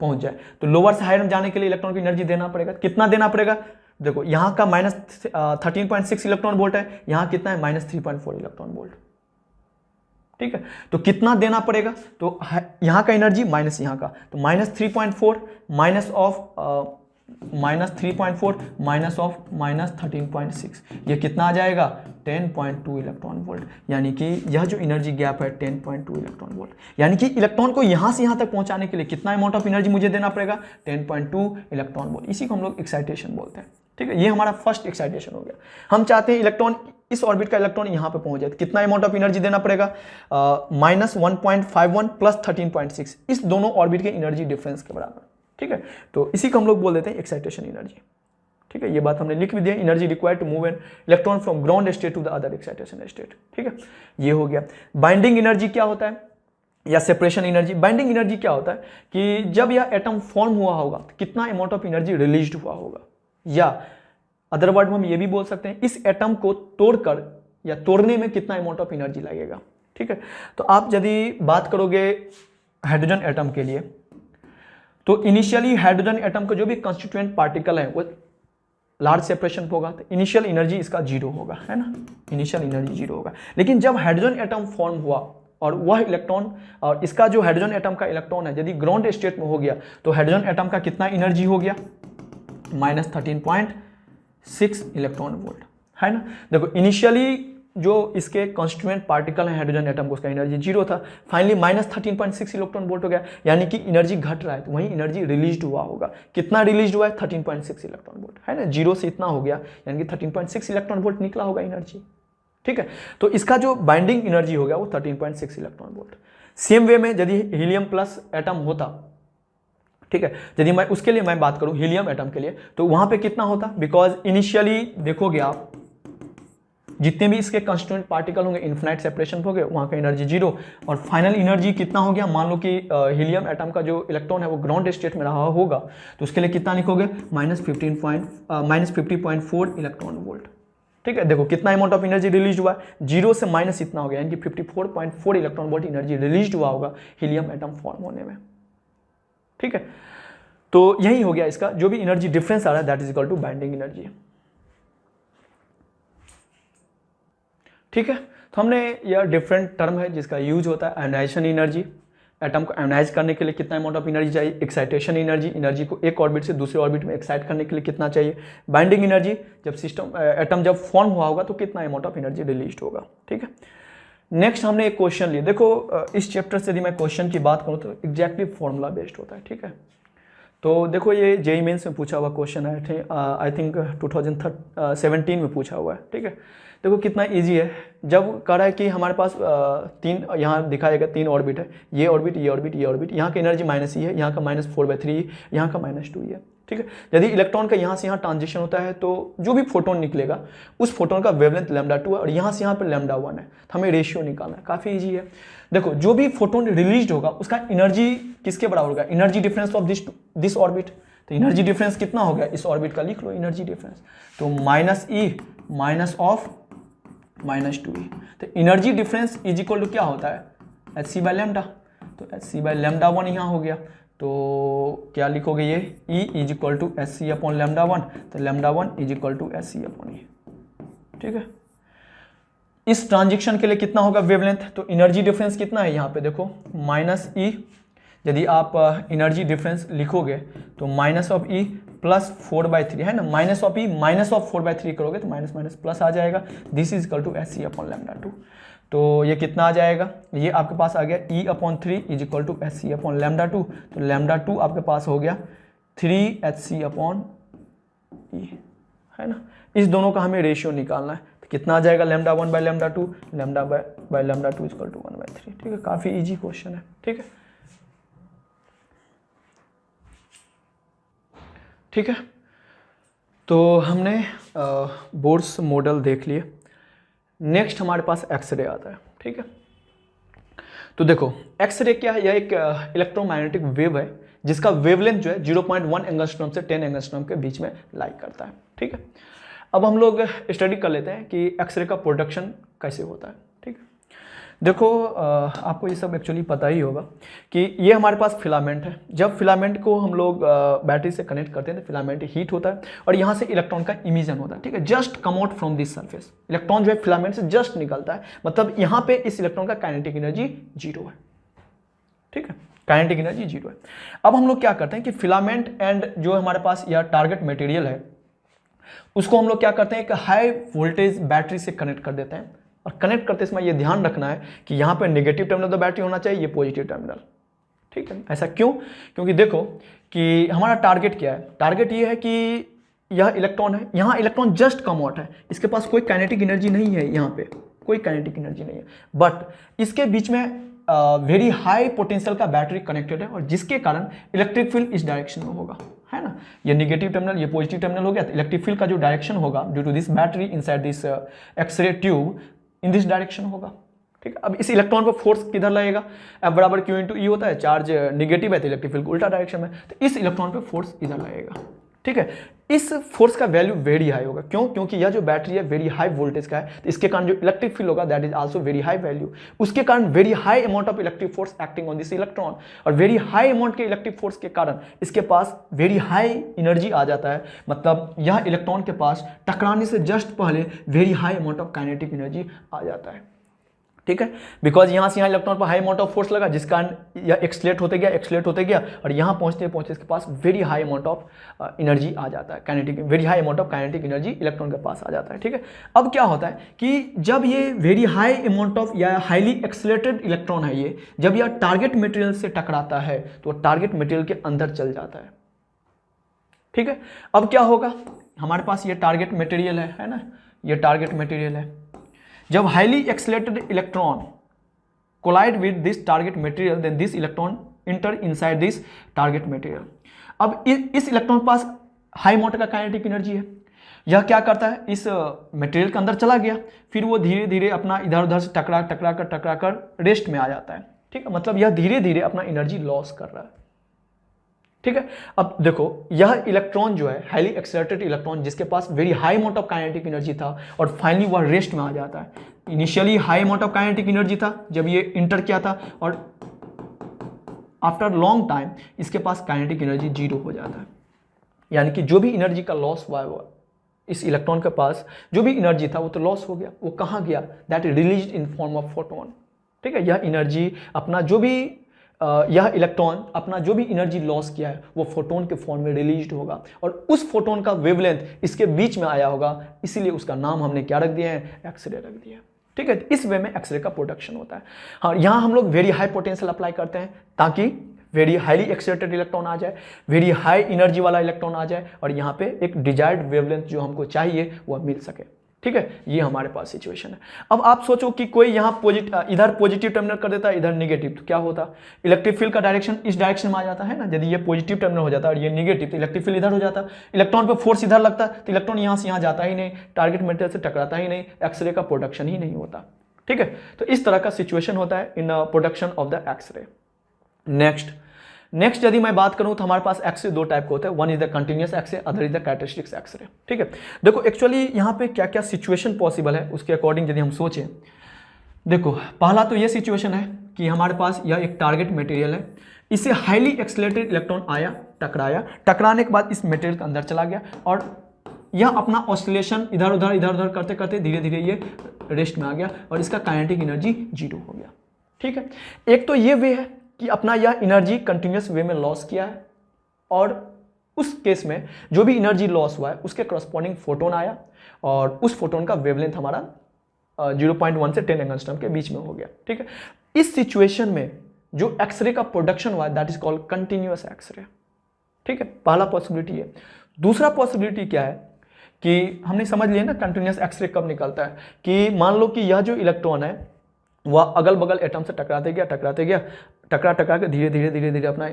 पहुंच जाए, तो लोअर से हायर में जाने के लिए इलेक्ट्रॉन को एनर्जी देना पड़ेगा, कितना देना पड़ेगा, देखो यहाँ का -13.6 इलेक्ट्रॉन वोल्ट है, यहाँ कितना है, -3.4 इलेक्ट्रॉन वोल्ट, ठीक है। तो कितना देना पड़ेगा, तो यहाँ का एनर्जी माइनस यहाँ का, तो -3.4 माइनस ऑफ -13.6, ये कितना आ जाएगा 10.2 इलेक्ट्रॉन वोल्ट। यानी कि यह जो एनर्जी गैप है 10.2 इलेक्ट्रॉन वोल्ट, यानी कि इलेक्ट्रॉन को यहाँ से यहाँ तक पहुँचाने के लिए कितना अमाउंट ऑफ एनर्जी मुझे देना पड़ेगा 10.2 इलेक्ट्रॉन वोल्ट। इसी को हम लोग एक्साइटेशन बोलते हैं, ठीक है। ये हमारा फर्स्ट एक्साइटेशन हो गया। हम चाहते हैं इलेक्ट्रॉन, इस ऑर्बिट का इलेक्ट्रॉन यहाँ पे पहुंच जाए, तो कितना अमाउंट ऑफ एनर्जी देना पड़ेगा -1.51 प्लस 13.6, इस दोनों ऑर्बिट के एनर्जी डिफरेंस के बराबर, ठीक है। तो इसी को हम लोग बोल देते हैं एक्साइटेशन एनर्जी, ठीक है। ये बात हमने लिख भी दिया, energy required to move an electron from ground state to the other excitation state, ठीक है। ये हो गया। बाइंडिंग एनर्जी क्या होता है या सेपरेशन एनर्जी। बाइंडिंग एनर्जी क्या होता है कि जब यह एटम फॉर्म हुआ होगा तो कितना अमाउंट ऑफ एनर्जी रिलीज हुआ होगा, या अदर वर्ड में हम ये भी बोल सकते हैं इस एटम को तोड़कर या तोड़ने में कितना अमाउंट ऑफ एनर्जी लगेगा, ठीक है। तो आप यदि बात करोगे हाइड्रोजन एटम के लिए, तो इनिशियली हाइड्रोजन एटम का जो भी कंस्टिट्यूएंट पार्टिकल है वो लार्ज सेपरेशन होगा, तो इनिशियल एनर्जी इसका 0 होगा, है ना, इनिशियल एनर्जी 0 होगा। लेकिन जब हाइड्रोजन एटम फॉर्म हुआ और वह इलेक्ट्रॉन और इसका जो हाइड्रोजन एटम का इलेक्ट्रॉन है यदि ग्राउंड स्टेट में हो गया, तो हाइड्रोजन एटम का कितना एनर्जी हो गया -13.6 इलेक्ट्रॉन वोल्ट, है ना। देखो इनिशियली जो इसके कॉन्स्टिट्यूएंट पार्टिकल है हाइड्रोजन एटम, उसका एनर्जी 0 था, फाइनली -13.6 इलेक्ट्रॉन वोल्ट हो गया, यानी कि एनर्जी घट रहा है तो वहीं एनर्जी रिलीज हुआ होगा। कितना रिलीज हुआ है 13.6 इलेक्ट्रॉन वोल्ट, है ना, 0 से इतना हो गया, यानी कि 13.6 इलेक्ट्रॉन वोल्ट निकला होगा एनर्जी, ठीक है। तो इसका जो बाइंडिंग एनर्जी हो गया वो 13.6 इलेक्ट्रॉन वोल्ट। सेम वे में यदि हीलियम प्लस एटम होता, ठीक है, यदि मैं उसके लिए मैं बात करूं हीलियम एटम के लिए, तो वहां पे कितना होता, बिकॉज इनिशियली देखोगे आप जितने भी इसके कंस्टिट्यूएंट पार्टिकल होंगे इन्फिनाइट सेपरेशन हो गए, वहां का एनर्जी 0 और फाइनल एनर्जी कितना हो गया। मान लो कि हीलियम एटम का जो इलेक्ट्रॉन है वो ग्राउंड स्टेट में रहा होगा, तो उसके लिए कितना लिखोगे -50.4 इलेक्ट्रॉन वोल्ट, ठीक है। देखो कितना अमाउंट ऑफ एनर्जी रिलीज हुआ, 0 से माइनस इतना हो गया, यानी कि 54.4 इलेक्ट्रॉन वोल्ट एनर्जी रिलीज हुआ होगा हीलियम एटम फॉर्म होने में, ठीक है। तो यही हो गया इसका जो भी एनर्जी डिफरेंस आ रहा है, that is equal to binding energy, ठीक है। तो हमने यह डिफरेंट टर्म है जिसका यूज होता है। आयोनाइजेशन एनर्जी, एटम को आयोनाइज करने के लिए कितना अमाउंट ऑफ एनर्जी चाहिए। एक्साइटेशन एनर्जी, एनर्जी को एक ऑर्बिट से दूसरे ऑर्बिट में एक्साइट करने के लिए कितना चाहिए। बाइंडिंग एनर्जी, जब सिस्टम एटम जब फॉर्म हुआ होगा तो कितना अमाउंट ऑफ एनर्जी रिलीज होगा, ठीक है। नेक्स्ट हमने एक क्वेश्चन लिया। देखो इस चैप्टर से यदि मैं क्वेश्चन की बात करूँ तो एग्जैक्टली फॉर्मूला बेस्ड होता है, ठीक है। तो देखो ये जेईई मेंस में पूछा हुआ क्वेश्चन है, आई थिंक 2017 में पूछा हुआ है, ठीक है। देखो कितना इजी है। जब कह रहा है कि हमारे पास तीन, यहाँ दिखाएगा 3 ऑर्बिट है, ये ऑर्बिट, ये ऑर्बिट, ये ऑर्बिट, यहाँ की एनर्जी -E है, यहाँ का -4/3, यहाँ का -2 है, ठीक है। यदि इलेक्ट्रॉन का यहाँ से यहाँ ट्रांजिशन होता है तो जो भी फोटोन निकलेगा उस फोटोन का वेवलेंथ λ2 है और यहाँ से यहाँ पर λ1 है, तो हमें रेशियो निकालना है। काफ़ी ईजी है। देखो जो भी फोटोन रिलीज होगा उसका एनर्जी किसके बराबर होगा, energy difference of this orbit. तो एनर्जी डिफरेंस कितना हो गया इस ऑर्बिट का, लिख लो एनर्जी डिफरेंस, तो -E माइनस ऑफ -2E। तो energy difference is equal to क्या होता है hc/λ, तो hc/λ1 यहाँ हो गया, तो क्या लिखोगे ये E is equal to hc/λ1, तो λ1 इज इक्वल टू hc/E, ठीक है। इस ट्रांजिशन के लिए कितना होगा वेवलेंथ, तो एनर्जी डिफरेंस कितना है यहाँ पे देखो -E, यदि आप एनर्जी डिफरेंस लिखोगे तो -E प्लस 4/3 है ना, -E माइनस ऑफ 4/3 करोगे तो माइनस माइनस प्लस आ जाएगा, this is equal to hc/λ2। तो ये कितना आ जाएगा, ये आपके पास आ गया E/3 is equal to hc/λ2, तो λ2 आपके पास हो गया 3hc/E, है ना। इस दोनों का हमें रेशियो निकालना है, तो कितना आ जाएगा λ1/λ2, λ/λ2 इज इक्वल टू 1/3, ठीक है। काफ़ी ईजी क्वेश्चन है, ठीक है, ठीक है। तो हमने बोर्स मॉडल देख लिए। नेक्स्ट हमारे पास एक्सरे आता है, ठीक है। तो देखो एक्सरे क्या है, यह एक इलेक्ट्रोमैग्नेटिक वेव है जिसका वेवलेंथ जो है 0.1 एंगस्ट्रॉम से 10 एंगस्ट्रॉम के बीच में लाई करता है, ठीक है। अब हम लोग स्टडी कर लेते हैं कि एक्सरे का प्रोडक्शन कैसे होता है, ठीक है। देखो आपको ये सब एक्चुअली पता ही होगा कि ये हमारे पास फिलामेंट है। जब फिलामेंट को हम लोग बैटरी से कनेक्ट करते हैं तो फिलामेंट हीट होता है और यहाँ से इलेक्ट्रॉन का इमिशन होता है, ठीक है, just come out from this surface. Electron जो है फिलामेंट से जस्ट निकलता है, मतलब यहाँ पे इस इलेक्ट्रॉन का काइनेटिक एनर्जी 0 है, ठीक है, काइनेटिक एनर्जी 0 है। अब हम लोग क्या करते हैं कि फिलामेंट एंड जो हमारे पास यह टारगेट मटेरियल है उसको हम लोग क्या करते हैं कि हाई वोल्टेज बैटरी से कनेक्ट कर देते हैं। और कनेक्ट करते समय ये ध्यान रखना है कि यहाँ पे नेगेटिव टर्मिनल तो बैटरी होना चाहिए, ये पॉजिटिव टर्मिनल, ठीक है। ऐसा क्यों? क्योंकि देखो कि हमारा टारगेट क्या है, टारगेट ये है कि यह इलेक्ट्रॉन है, यहाँ इलेक्ट्रॉन जस्ट कम आउट है, इसके पास कोई काइनेटिक एनर्जी नहीं है, यहाँ पे कोई काइनेटिक एनर्जी नहीं है, बट इसके बीच में वेरी हाई पोटेंशियल का बैटरी कनेक्टेड है और जिसके कारण इलेक्ट्रिक फील्ड इस डायरेक्शन में होगा, है ना। ये नेगेटिव टर्मिनल, ये पॉजिटिव टर्मिनल हो गया, तो इलेक्ट्रिक फील्ड का जो डायरेक्शन होगा due to this battery inside this X-ray tube in this direction होगा, ठीक है। अब इस इलेक्ट्रॉन पर फोर्स किधर लगेगा, F बराबर Q इंटू ई होता है, चार्ज नेगेटिव है तो इलेक्ट्रिक फील्ड उल्टा डायरेक्शन में, तो इस इलेक्ट्रॉन पे फोर्स इधर लगेगा, ठीक है। इस फोर्स का वैल्यू वेरी हाई होगा, क्यों? क्योंकि यह जो बैटरी है वेरी हाई वोल्टेज का है, तो इसके कारण जो इलेक्ट्रिक फील्ड होगा that is also very high value. उसके कारण very high amount of electric force acting on this electron, और वेरी हाई अमाउंट के इलेक्ट्रिक फोर्स के कारण इसके पास वेरी हाई एनर्जी आ जाता है, मतलब यह इलेक्ट्रॉन के पास टकराने से जस्ट पहले very high amount of kinetic energy आ जाता है, ठीक है। बिकॉज यहाँ से यहाँ इलेक्ट्रॉन पर हाई अमाउंट ऑफ फोर्स लगा, जिस कारण यह एक्सलेट होते गया और यहाँ पहुँचते इसके पास very high amount of energy आ जाता है, kinetic, very high amount of kinetic energy electron के पास आ जाता है, ठीक है। अब क्या होता है कि जब ये वेरी हाई अमाउंट ऑफ या हाईली एक्सलेटेड इलेक्ट्रॉन है, ये जब यह टारगेट मटेरियल से टकराता है तो टारगेट मटेरियल के अंदर चल जाता है, ठीक है। अब क्या होगा, हमारे पास ये टारगेट मटेरियल है ना, ये टारगेट मटेरियल है। जब highly accelerated electron collide with this target material then this electron enter inside this target material. अब इस इलेक्ट्रॉन के पास हाई अमाउंट का काइनेटिक एनर्जी है, यह क्या करता है, इस मटेरियल के अंदर चला गया, फिर वो धीरे धीरे अपना इधर उधर से टकरा कर रेस्ट में आ जाता है, ठीक है। मतलब यह धीरे धीरे अपना एनर्जी लॉस कर रहा है, ठीक है। अब देखो यह इलेक्ट्रॉन जो है हाईली एक्सेलरेटेड इलेक्ट्रॉन जिसके पास very high amount of kinetic energy था और फाइनली वह रेस्ट में आ जाता है। Initially high amount of kinetic energy था जब ये इंटर किया था और आफ्टर लॉन्ग टाइम इसके पास काइनेटिक एनर्जी 0 हो जाता है, यानी कि जो भी एनर्जी का लॉस हुआ है इस इलेक्ट्रॉन के पास जो भी एनर्जी था वो तो लॉस हो गया, वो कहाँ गया, that is released in form of photon, ठीक है। यह एनर्जी अपना जो भी यह इलेक्ट्रॉन अपना जो भी एनर्जी लॉस किया है वो फोटोन के फॉर्म में रिलीज्ड होगा और उस फोटोन का वेवलेंथ इसके बीच में आया होगा, इसीलिए उसका नाम हमने क्या रख दिया है, एक्सरे रख दिया है, ठीक है। इस वे में एक्सरे का प्रोडक्शन होता है। हाँ, यहाँ हम लोग वेरी हाई पोटेंशियल अप्लाई करते हैं ताकि वेरी हाईली एक्साइटेड इलेक्ट्रॉन आ जाए, वेरी हाई एनर्जी वाला इलेक्ट्रॉन आ जाए और यहाँ पे एक डिजायर्ड वेवलेंथ जो हमको चाहिए वह मिल सके, ठीक है। ये हमारे पास सिचुएशन है। अब आप सोचो कि कोई यहाँ इधर पॉजिटिव टर्मिनल कर देता है, इधर नेगेटिव, तो क्या होता, इलेक्ट्रिक फील्ड का डायरेक्शन इस डायरेक्शन में आ जाता है ना। यदि ये पॉजिटिव टर्मिनल हो जाता है और ये नेगेटिव तो इलेक्ट्रिक फील्ड इधर हो जाता, इलेक्ट्रॉन पे फोर्स इधर लगता तो इलेक्ट्रॉन यहाँ से यहाँ जाता ही नहीं, टारगेट मटेरियल से टकराता ही नहीं, एक्सरे का प्रोडक्शन ही नहीं होता, ठीक है। तो इस तरह का सिचुएशन होता है in production of the X-ray. Next यदि मैं बात करूं तो हमारे पास एक्सरे दो टाइप के होते हैं, one is the continuous X-ray, other is the characteristics X-ray, ठीक है। देखो एक्चुअली यहाँ पे क्या क्या सिचुएशन पॉसिबल है उसके अकॉर्डिंग यदि हम सोचें, देखो पहला तो ये सिचुएशन है कि हमारे पास यह एक टारगेट मटेरियल है, इसे हाईली एक्सेलरेटेड इलेक्ट्रॉन आया, टकराने के बाद इस मटेरियल के अंदर चला गया और यह अपना ऑसिलेशन इधर उधर करते करते धीरे धीरे ये रेस्ट में आ गया और इसका काइनेटिक एनर्जी 0 हो गया, ठीक है। एक तो ये वे है कि अपना यह एनर्जी कंटिन्यूअस वे में लॉस किया है और उस केस में जो भी एनर्जी लॉस हुआ है उसके करस्पॉन्डिंग फोटोन आया और उस फोटोन का वेवलेंथ हमारा 0.1 से 10 एंगस्ट्रॉम के बीच में हो गया, ठीक है। इस सिचुएशन में जो एक्सरे का प्रोडक्शन हुआ है that is called continuous X-ray, ठीक है। पहला पॉसिबिलिटी है। दूसरा पॉसिबिलिटी क्या है कि हमने समझ लिया ना कंटिन्यूअस एक्सरे कब निकलता है, कि मान लो कि यह जो इलेक्ट्रॉन है वह अगल बगल एटम से टकराते गया टकरा के धीरे धीरे अपना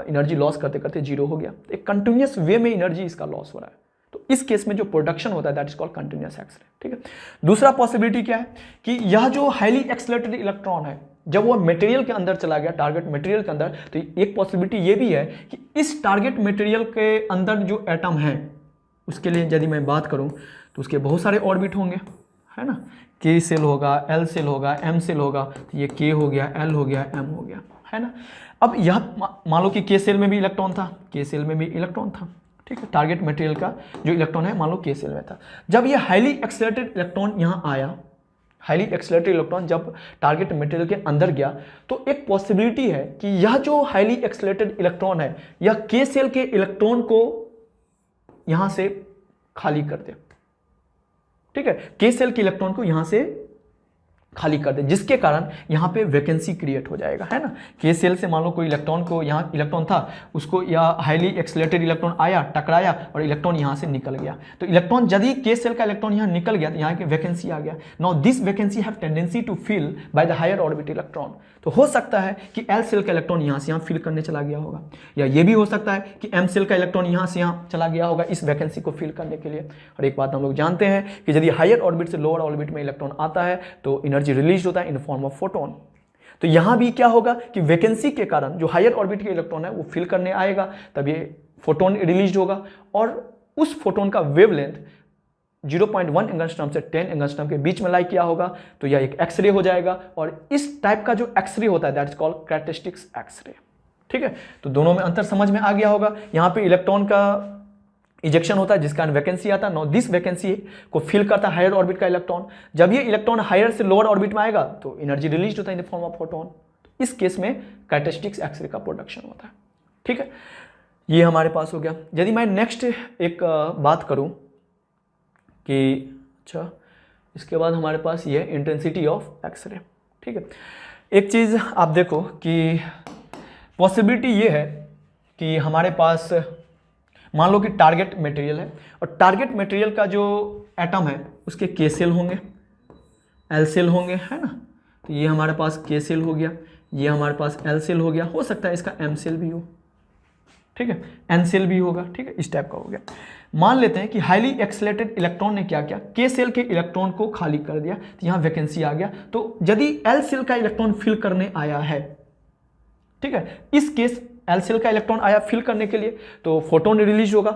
एनर्जी लॉस करते करते 0 हो गया। एक कंटिन्यूअस वे में एनर्जी इसका लॉस हो रहा है, तो इस केस में जो प्रोडक्शन होता है that is called continuous X-ray, ठीक है। दूसरा पॉसिबिलिटी क्या है कि यह जो हाईली एक्सेलरेटेड इलेक्ट्रॉन है जब वह मटेरियल के अंदर चला गया, टारगेट मटेरियल के अंदर, तो एक पॉसिबिलिटी ये भी है कि इस टारगेट मटेरियल के अंदर जो एटम है उसके लिए यदि मैं बात करूं तो उसके बहुत सारे ऑर्बिट होंगे, है ना, K सेल होगा, L सेल होगा, M सेल होगा, तो ये K हो गया, L हो गया, M हो गया, है ना। अब यह मान लो कि K सेल में भी इलेक्ट्रॉन था, K सेल में भी इलेक्ट्रॉन था, ठीक है। टारगेट मटेरियल का जो इलेक्ट्रॉन है मान लो K सेल में था। जब ये हाईली एक्सेलरेटेड इलेक्ट्रॉन यहाँ आया, हाईली एक्सेलरेटेड इलेक्ट्रॉन जब टारगेट मटेरियल के अंदर गया, तो एक पॉसिबिलिटी है कि यह जो हाईली एक्सेलरेटेड इलेक्ट्रॉन है यह K सेल के इलेक्ट्रॉन को यहां से खाली कर दे, ठीक है, K सेल के इलेक्ट्रॉन को यहां से खाली कर दे, जिसके कारण यहाँ पे वैकेंसी क्रिएट हो जाएगा, है ना। K सेल से मान लो कोई इलेक्ट्रॉन को, यहाँ इलेक्ट्रॉन था, उसको या हाईली एक्सेलरेटेड इलेक्ट्रॉन आया, टकराया और इलेक्ट्रॉन यहाँ से निकल गया। तो इलेक्ट्रॉन यदि K सेल का इलेक्ट्रॉन यहाँ निकल गया तो यहाँ की वैकेंसी आ गया। Now this vacancy have tendency to fill by the higher orbit electron. तो हो सकता है कि L सेल का इलेक्ट्रॉन यहाँ से यहाँ फिल करने चला गया होगा, या ये भी हो सकता है कि M सेल का इलेक्ट्रॉन यहाँ से यहाँ चला गया होगा इस वैकेंसी को फिल करने के लिए। और एक बात हम लोग जानते हैं कि यदि हायर ऑर्बिट से लोअर ऑर्बिट में इलेक्ट्रॉन आता है तो एनर्जी रिलीज होता है इन फॉर्म ऑफ फोटोन। तो यहाँ भी क्या होगा कि वैकेंसी के कारण जो हायर ऑर्बिट के इलेक्ट्रॉन है वो फिल करने आएगा, तब ये फोटोन रिलीज होगा और उस फोटोन का वेवलेंथ 0.1 एंगस्ट्रॉम से 10 एंगस्ट्रॉम के बीच में लाई किया होगा, तो यह एक एक्सरे हो जाएगा। और इस टाइप का जो एक्सरे होता है that is called characteristics X-ray, ठीक है। तो दोनों में अंतर समझ में आ गया होगा। यहाँ पे इलेक्ट्रॉन का इजेक्शन होता है जिस कारण वैकेंसी आता है। नो दिस वैकेंसी को फिल करता है हायर ऑर्बिट का इलेक्ट्रॉन। जब ये इलेक्ट्रॉन हायर से लोअर ऑर्बिट में आएगा तो एनर्जी रिलीज होता है in the form of photon. इस केस में कैरेक्टरिस्टिक्स एक्सरे का प्रोडक्शन होता है, ठीक है। ये हमारे पास हो गया। यदि मैं नेक्स्ट एक बात करूं कि अच्छा इसके बाद हमारे पास ये इंटेंसिटी ऑफ एक्सरे, ठीक है। एक चीज़ आप देखो कि पॉसिबिलिटी ये है कि हमारे पास मान लो कि टारगेट मटेरियल है और टारगेट मटेरियल का जो एटम है उसके K सेल होंगे, L सेल होंगे, है ना। तो ये हमारे पास K सेल हो गया, ये हमारे पास L सेल हो गया, हो सकता है इसका M सेल भी हो, ठीक है, N सेल भी होगा, ठीक है, इस टाइप का हो गया। मान लेते हैं कि हाईली एक्सेलरेटेड इलेक्ट्रॉन ने क्या किया, K सेल के इलेक्ट्रॉन को खाली कर दिया, तो यहाँ वैकेंसी आ गया। तो यदि L सेल का इलेक्ट्रॉन फिल करने आया है, ठीक है, इस केस L सेल का इलेक्ट्रॉन आया फिल करने के लिए तो फोटोन रिलीज होगा,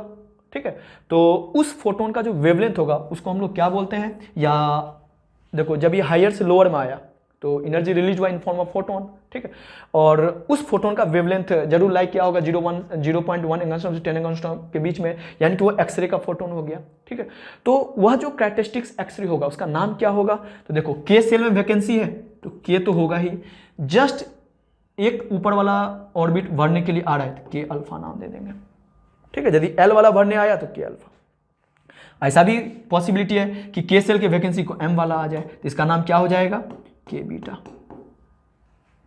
ठीक है। तो उस फोटोन का जो वेवलेंथ होगा उसको हम लोग क्या बोलते हैं, या देखो जब ये हायर से लोअर में आया तो एनर्जी रिलीज हुआ इन फॉर्म ऑफ फोटोन, ठीक है। और उस फोटोन का वेवलेंथ जरूर लाइक क्या होगा 0.1 एंगस्ट्रॉम से 10 एंगस्ट्रॉम के बीच में, यानी कि वो एक्सरे का फोटोन हो गया, ठीक है। तो वह जो कैरेक्टरिस्टिक्स एक्सरे होगा उसका नाम क्या होगा, तो देखो K सेल में वैकेंसी है तो K तो होगा ही, जस्ट एक ऊपर वाला ऑर्बिट भरने के लिए आ रहा है तो K अल्फा नाम दे देंगे, ठीक है। यदि L वाला भरने आया तो K अल्फा। ऐसा भी पॉसिबिलिटी है कि K सेल के वैकेंसी को M वाला आ जाए तो इसका नाम क्या हो जाएगा, K बीटा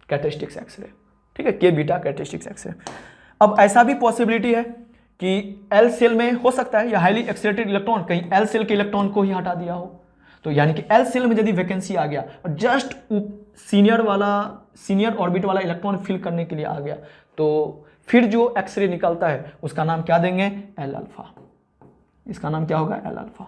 कैरेक्टरिस्टिक्स एक्सरे, ठीक है, K बीटा कैरेक्टरिस्टिक्स एक्सरे। अब ऐसा भी पॉसिबिलिटी है कि L सेल में हो सकता है या हाईली एक्सेलरेटेड इलेक्ट्रॉन कहीं L सेल के इलेक्ट्रॉन को ही हटा दिया हो, तो यानी कि L सेल में यदि वैकेंसी आ गया और जस्ट सीनियर ऑर्बिट वाला इलेक्ट्रॉन फिल करने के लिए आ गया, तो फिर जो एक्सरे निकलता है उसका नाम क्या देंगे, L अल्फा। इसका नाम क्या होगा, L अल्फा,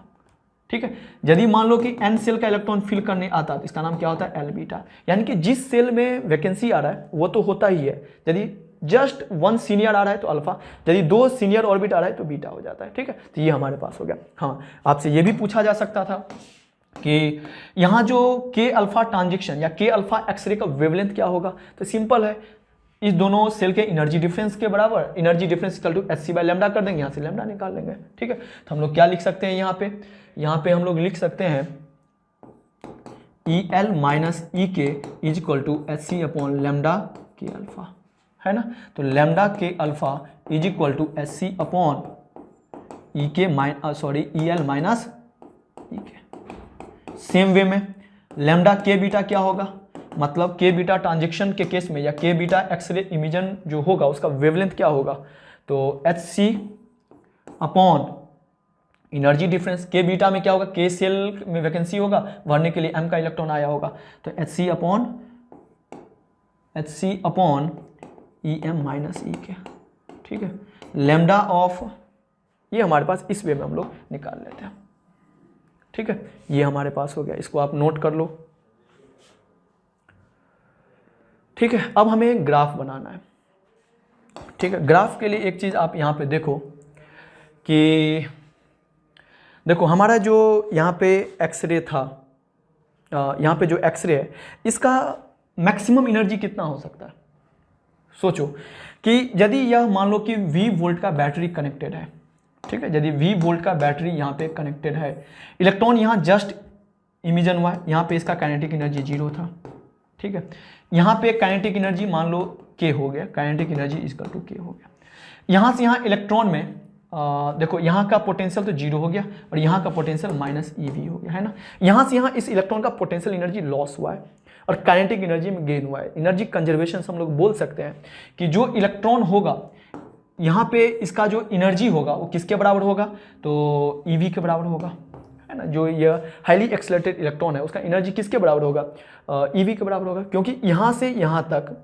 ठीक है। यदि मान लो कि N सेल का इलेक्ट्रॉन फिल करने आता तो इसका नाम क्या होता है, L बीटा। यानी कि जिस सेल में वैकेंसी आ रहा है वो तो होता ही है, यदि जस्ट 1 सीनियर आ रहा है तो अल्फा, यदि 2 सीनियर ऑर्बिट आ रहा है तो बीटा हो जाता है, ठीक है। तो ये हमारे पास हो गया। हाँ, आपसे ये भी पूछा जा सकता था कि यहाँ जो K अल्फा ट्रांजिशन या K अल्फा एक्सरे का वेवलेंथ क्या होगा, तो सिंपल है, इस दोनों सेल के एनर्जी डिफरेंस के बराबर, energy difference equal to hc/λ कर देंगे, यहाँ से लैम्डा निकाल लेंगे, ठीक है। तो हम लोग क्या लिख सकते हैं यहाँ पे हम लोग लिख सकते हैं EL minus EK is equal to hc/λ K alpha, है ना। तो lambda K alpha is equal to EL minus EK। Same way में लैम्डा K बीटा क्या होगा, मतलब K बीटा ट्रांजिशन के केस में या K बीटा एक्सरे इमिजन जो होगा उसका वेवलेंथ क्या होगा, तो hc upon energy difference. K beta में क्या होगा, K सेल में वैकेंसी होगा, भरने के लिए M का इलेक्ट्रॉन आया होगा, तो hc upon EM minus EK, ठीक है। लैम्डा ऑफ, ये हमारे पास इस वे में हम लोग निकाल लेते हैं, ठीक है। ये हमारे पास हो गया, इसको आप नोट कर लो, ठीक है। अब हमें ग्राफ बनाना है, ठीक है। ग्राफ के लिए एक चीज़ आप यहाँ पे देखो कि देखो हमारा जो यहाँ पे एक्सरे था, यहाँ पे जो एक्सरे है इसका मैक्सिमम एनर्जी कितना हो सकता है। सोचो कि यदि यह मान लो कि V वोल्ट का बैटरी कनेक्टेड है, ठीक है, यदि V वोल्ट का बैटरी यहाँ पे कनेक्टेड है, इलेक्ट्रॉन यहाँ जस्ट इमिजन हुआ है, यहाँ पे इसका काइनेटिक एनर्जी 0 था, ठीक है, यहाँ पे काइनेटिक एनर्जी मान लो K हो गया, kinetic energy equal to K हो गया। यहाँ से यहाँ इलेक्ट्रॉन में देखो यहाँ का पोटेंशियल तो 0 हो गया और यहाँ का पोटेंशियल माइनस EV हो गया, है ना। यहाँ से यहाँ इस इलेक्ट्रॉन का पोटेंशियल एनर्जी लॉस हुआ है और काइनेटिक एनर्जी में गेन हुआ है। एनर्जी कंजर्वेशन से हम लोग बोल सकते हैं कि जो इलेक्ट्रॉन होगा यहाँ पे इसका जो एनर्जी होगा वो किसके बराबर होगा, तो EV के बराबर होगा, है ना। जो ये हाईली एक्सेलरेटेड इलेक्ट्रॉन है उसका एनर्जी किसके बराबर होगा, EV के बराबर होगा, क्योंकि यहाँ से यहाँ तक,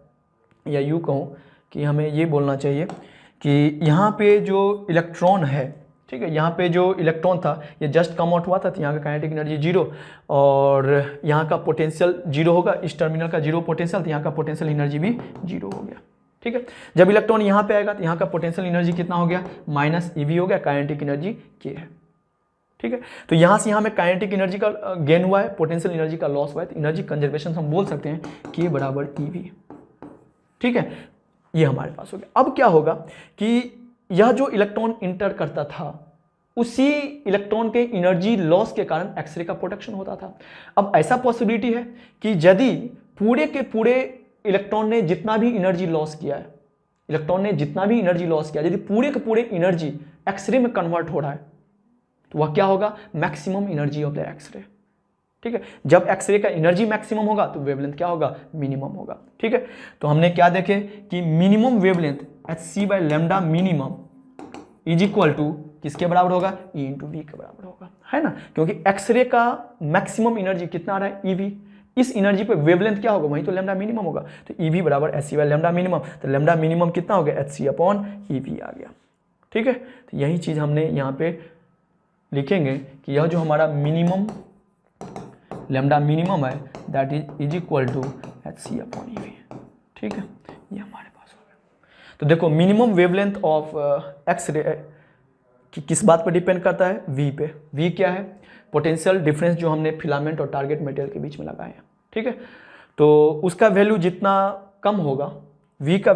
या यूँ कहूँ कि हमें ये बोलना चाहिए कि यहाँ पे जो इलेक्ट्रॉन है, ठीक है, यहाँ पे जो इलेक्ट्रॉन था ये जस्ट कम आउट हुआ था, तो यहाँ का काइनेटिक एनर्जी 0 और यहाँ का पोटेंशियल 0 होगा, इस टर्मिनल का 0 पोटेंशियल, तो यहाँ का पोटेंशियल एनर्जी भी 0 हो गया, ठीक है। जब इलेक्ट्रॉन यहाँ पे आएगा तो यहाँ का पोटेंशियल एनर्जी कितना हो गया, माइनस EV हो गया, काइनेटिक एनर्जी K है, ठीक है। तो यहाँ से यहाँ में काइनेटिक एनर्जी का गेन हुआ है, पोटेंशियल एनर्जी का लॉस हुआ है, तो एनर्जी कंजर्वेशन हम बोल सकते हैं K बराबर EV, ठीक है। ये हमारे पास हो गया। अब क्या होगा कि यह जो इलेक्ट्रॉन इंटर करता था उसी इलेक्ट्रॉन के एनर्जी लॉस के कारण एक्सरे का प्रोडक्शन होता था। अब ऐसा पॉसिबिलिटी है कि यदि पूरे के पूरे इलेक्ट्रॉन ने जितना भी एनर्जी लॉस किया है, इलेक्ट्रॉन ने जितना भी एनर्जी लॉस किया, यदि पूरे के पूरे एनर्जी एक्सरे में कन्वर्ट हो रहा है तो वह क्या होगा, maximum energy of the X-ray, ठीक है। जब एक्सरे का एनर्जी मैक्सिमम होगा तो वेवलेंथ क्या होगा, मिनिमम होगा, ठीक है। तो हमने क्या देखे कि minimum wavelength hc by lambda minimum is equal to किसके बराबर होगा, E इंटू V के बराबर होगा, है ना, क्योंकि एक्सरे का मैक्सिमम एनर्जी कितना आ रहा है, EV, इस एनर्जी पे वेवलेंथ क्या होगा, वही तो लैम्डा मिनिमम होगा, तो EV बराबर hc बाय लैम्डा मिनिमम, तो लैम्डा मिनिमम कितना हो गया, hc अपॉन EV आ गया, ठीक है। तो यही चीज हमने यहाँ पे लिखेंगे कि यह जो हमारा मिनिमम लैम्डा मिनिमम है that is equal to hc upon EV, ठीक है, ये हमारे पास हो गया। तो देखो मिनिमम वेवलेंथ ऑफ एक्सरे कि किस बात पर डिपेंड करता है, V पे। V क्या है, पोटेंशियल डिफरेंस जो हमने फिलामेंट और टारगेट मटेरियल के बीच में लगाए हैं, ठीक है। तो उसका वैल्यू जितना कम होगा, V का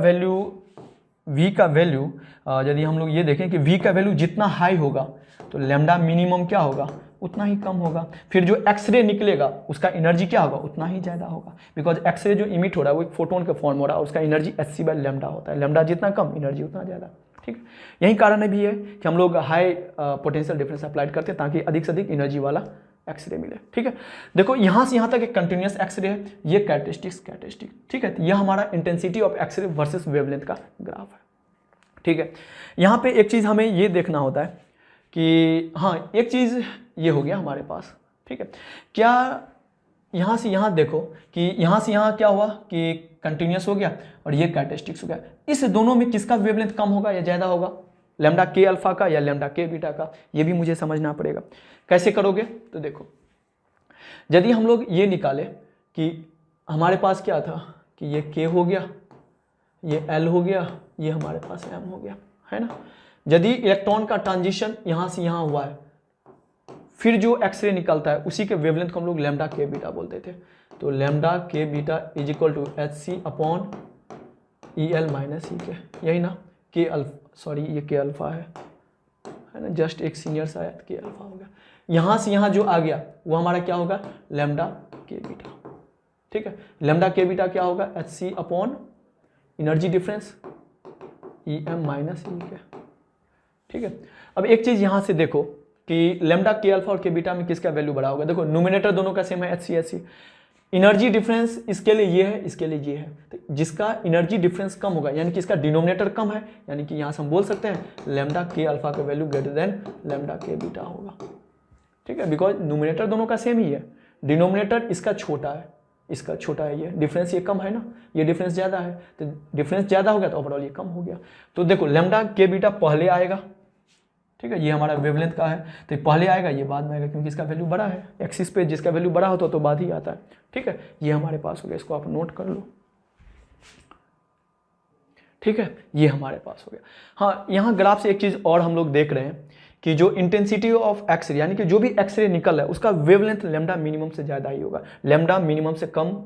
वैल्यू यदि हम लोग ये देखें कि V का वैल्यू जितना हाई होगा तो लैम्डा मिनिमम क्या होगा, उतना ही कम होगा। फिर जो एक्सरे निकलेगा उसका एनर्जी क्या होगा, उतना ही ज़्यादा होगा, बिकॉज एक्सरे जो इमिट हो रहा है वो एक फोटोन के फॉर्म हो रहा है, उसका एनर्जी hc बाय लैम्डा होता है, लैम्डा जितना कम एनर्जी उतना ज़्यादा, ठीक है। यही कारण भी है कि हम लोग हाई पोटेंशियल डिफरेंस अप्लाइड करते हैं ताकि अधिक से अधिक एनर्जी वाला एक्सरे मिले, ठीक है। देखो यहाँ से यहाँ तक एक कंटिन्यूस एक्सरे है, ये कैरेक्टरिस्टिक, ठीक है। तो यह हमारा intensity of X-ray versus wavelength का ग्राफ है, ठीक है। यहाँ पे एक चीज़ हमें ये देखना होता है कि हाँ, एक चीज़ ये हो गया हमारे पास, ठीक है। क्या यहाँ से यहाँ देखो कि यहाँ से यहाँ क्या हुआ कि कंटिन्यूस हो गया और ये कैरेक्टरिस्टिक्स हो गया, इस दोनों में किसका वेवलेंथ कम होगा या ज़्यादा होगा, लैम्डा K अल्फा का या लैम्डा K बीटा का, ये भी मुझे समझना पड़ेगा। कैसे करोगे, तो देखो यदि हम लोग ये निकाले कि हमारे पास क्या था कि ये K हो गया, ये L हो गया, ये हमारे पास M हो गया, है ना। यदि इलेक्ट्रॉन का ट्रांजिशन यहाँ से यहाँ हुआ है फिर जो एक्सरे निकलता है उसी के वेवलेंथ को हम लोग लैम्डा K बीटा बोलते थे, तो lambda K beta is equal to hc upon EL minus EK, यही ना, K अल्फा, सॉरी ये K अल्फा है ना, जस्ट एक सीनियर सा है, K अल्फा हो गया। यहाँ से यहाँ जो आ गया वो हमारा क्या होगा, लैम्डा K बीटा, ठीक है। लैम्डा K बीटा क्या होगा, hc upon energy difference EM minus EK, ठीक है। अब एक चीज़ यहाँ से देखो कि लैम्डा K अल्फा और K बीटा में किसका वैल्यू बड़ा होगा, देखो न्यूमरेटर दोनों का सेम है, hc, एनर्जी डिफरेंस इसके लिए ये है, इसके लिए ये है, तो जिसका एनर्जी डिफरेंस कम होगा यानी कि इसका डिनोमिनेटर कम है, यानी कि यहाँ से हम बोल सकते हैं लैम्डा K अल्फा का value greater than lambda K beta होगा, ठीक है, बिकॉज न्यूमरेटर दोनों का सेम ही है, डिनोमिनेटर इसका छोटा है, इसका छोटा है, ये डिफरेंस ये कम है ना, ये डिफरेंस ज़्यादा है, तो डिफरेंस ज़्यादा हो गया तो ओवरऑल ये कम हो गया। तो देखो लैम्डा K बीटा पहले आएगा, ठीक है, ये हमारा वेवलेंथ का है तो पहले आएगा, ये बाद में आएगा क्योंकि इसका वैल्यू बड़ा है, एक्सिस पे जिसका वैल्यू बड़ा होता तो बाद ही आता है, ठीक है। ये हमारे पास हो गया, इसको आप नोट कर लो, ठीक है, ये हमारे पास हो गया। हाँ, यहाँ ग्राफ से एक चीज़ और हम लोग देख रहे हैं कि जो इंटेंसिटी ऑफ एक्सरे यानी कि जो भी एक्सरे निकल है उसका वेवलेंथ लैम्डा मिनिमम से ज़्यादा ही होगा। लैम्डा मिनिमम से कम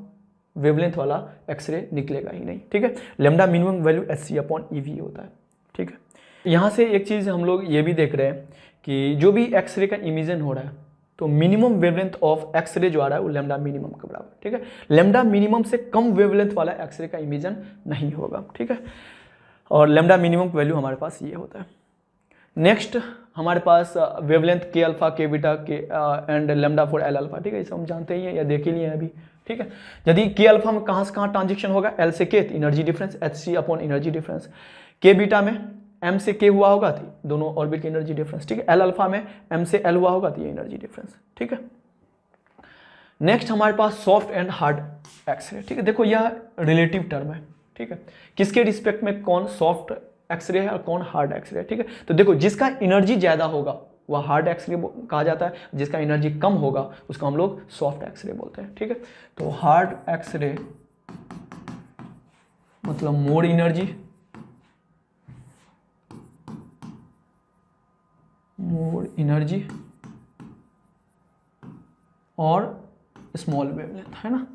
वेवलेंथ वाला एक्सरे निकलेगा ही नहीं, ठीक है। लैम्डा मिनिमम वैल्यू hc/eV होता है, ठीक है। यहाँ से एक चीज़ हम लोग ये भी देख रहे हैं कि जो भी एक्सरे का इमिशन हो रहा है तो मिनिमम वेवलेंथ ऑफ एक्सरे जो आ रहा है वो लैम्डा मिनिमम के बराबर, ठीक है। लैम्डा मिनिमम से कम वेवलेंथ वाला एक्सरे का इमिशन नहीं होगा, ठीक है। और लैम्डा मिनिमम वैल्यू हमारे पास ये होता है। नेक्स्ट हमारे पास वेवलेंथ के अल्फा, के बीटा, के and lambda for L alpha, ठीक है। इसे हम जानते ही हैं या देख ही लिए हैं अभी, ठीक है। यदि के अल्फा में कहाँ से कहाँ ट्रांजेक्शन होगा, एल से के एनर्जी डिफरेंस, hc/एनर्जी डिफरेंस। के बीटा में m से k हुआ होगा तो दोनों ऑर्बिट की एनर्जी डिफरेंस, ठीक है। एल अल्फा में m से l हुआ होगा तो ये एनर्जी डिफरेंस, ठीक है। नेक्स्ट हमारे पास सॉफ्ट एंड हार्ड एक्सरे, ठीक है। देखो यह रिलेटिव टर्म है, ठीक है। किसके रिस्पेक्ट में कौन सॉफ्ट एक्सरे है और कौन हार्ड एक्सरे है, ठीक है। तो देखो जिसका एनर्जी ज़्यादा होगा वह हार्ड एक्सरे कहा जाता है, जिसका एनर्जी कम होगा उसको हम लोग सॉफ्ट एक्सरे बोलते हैं, ठीक है। तो हार्ड एक्सरे मतलब मोर एनर्जी, और स्मॉल वेवलेंथ, है ना।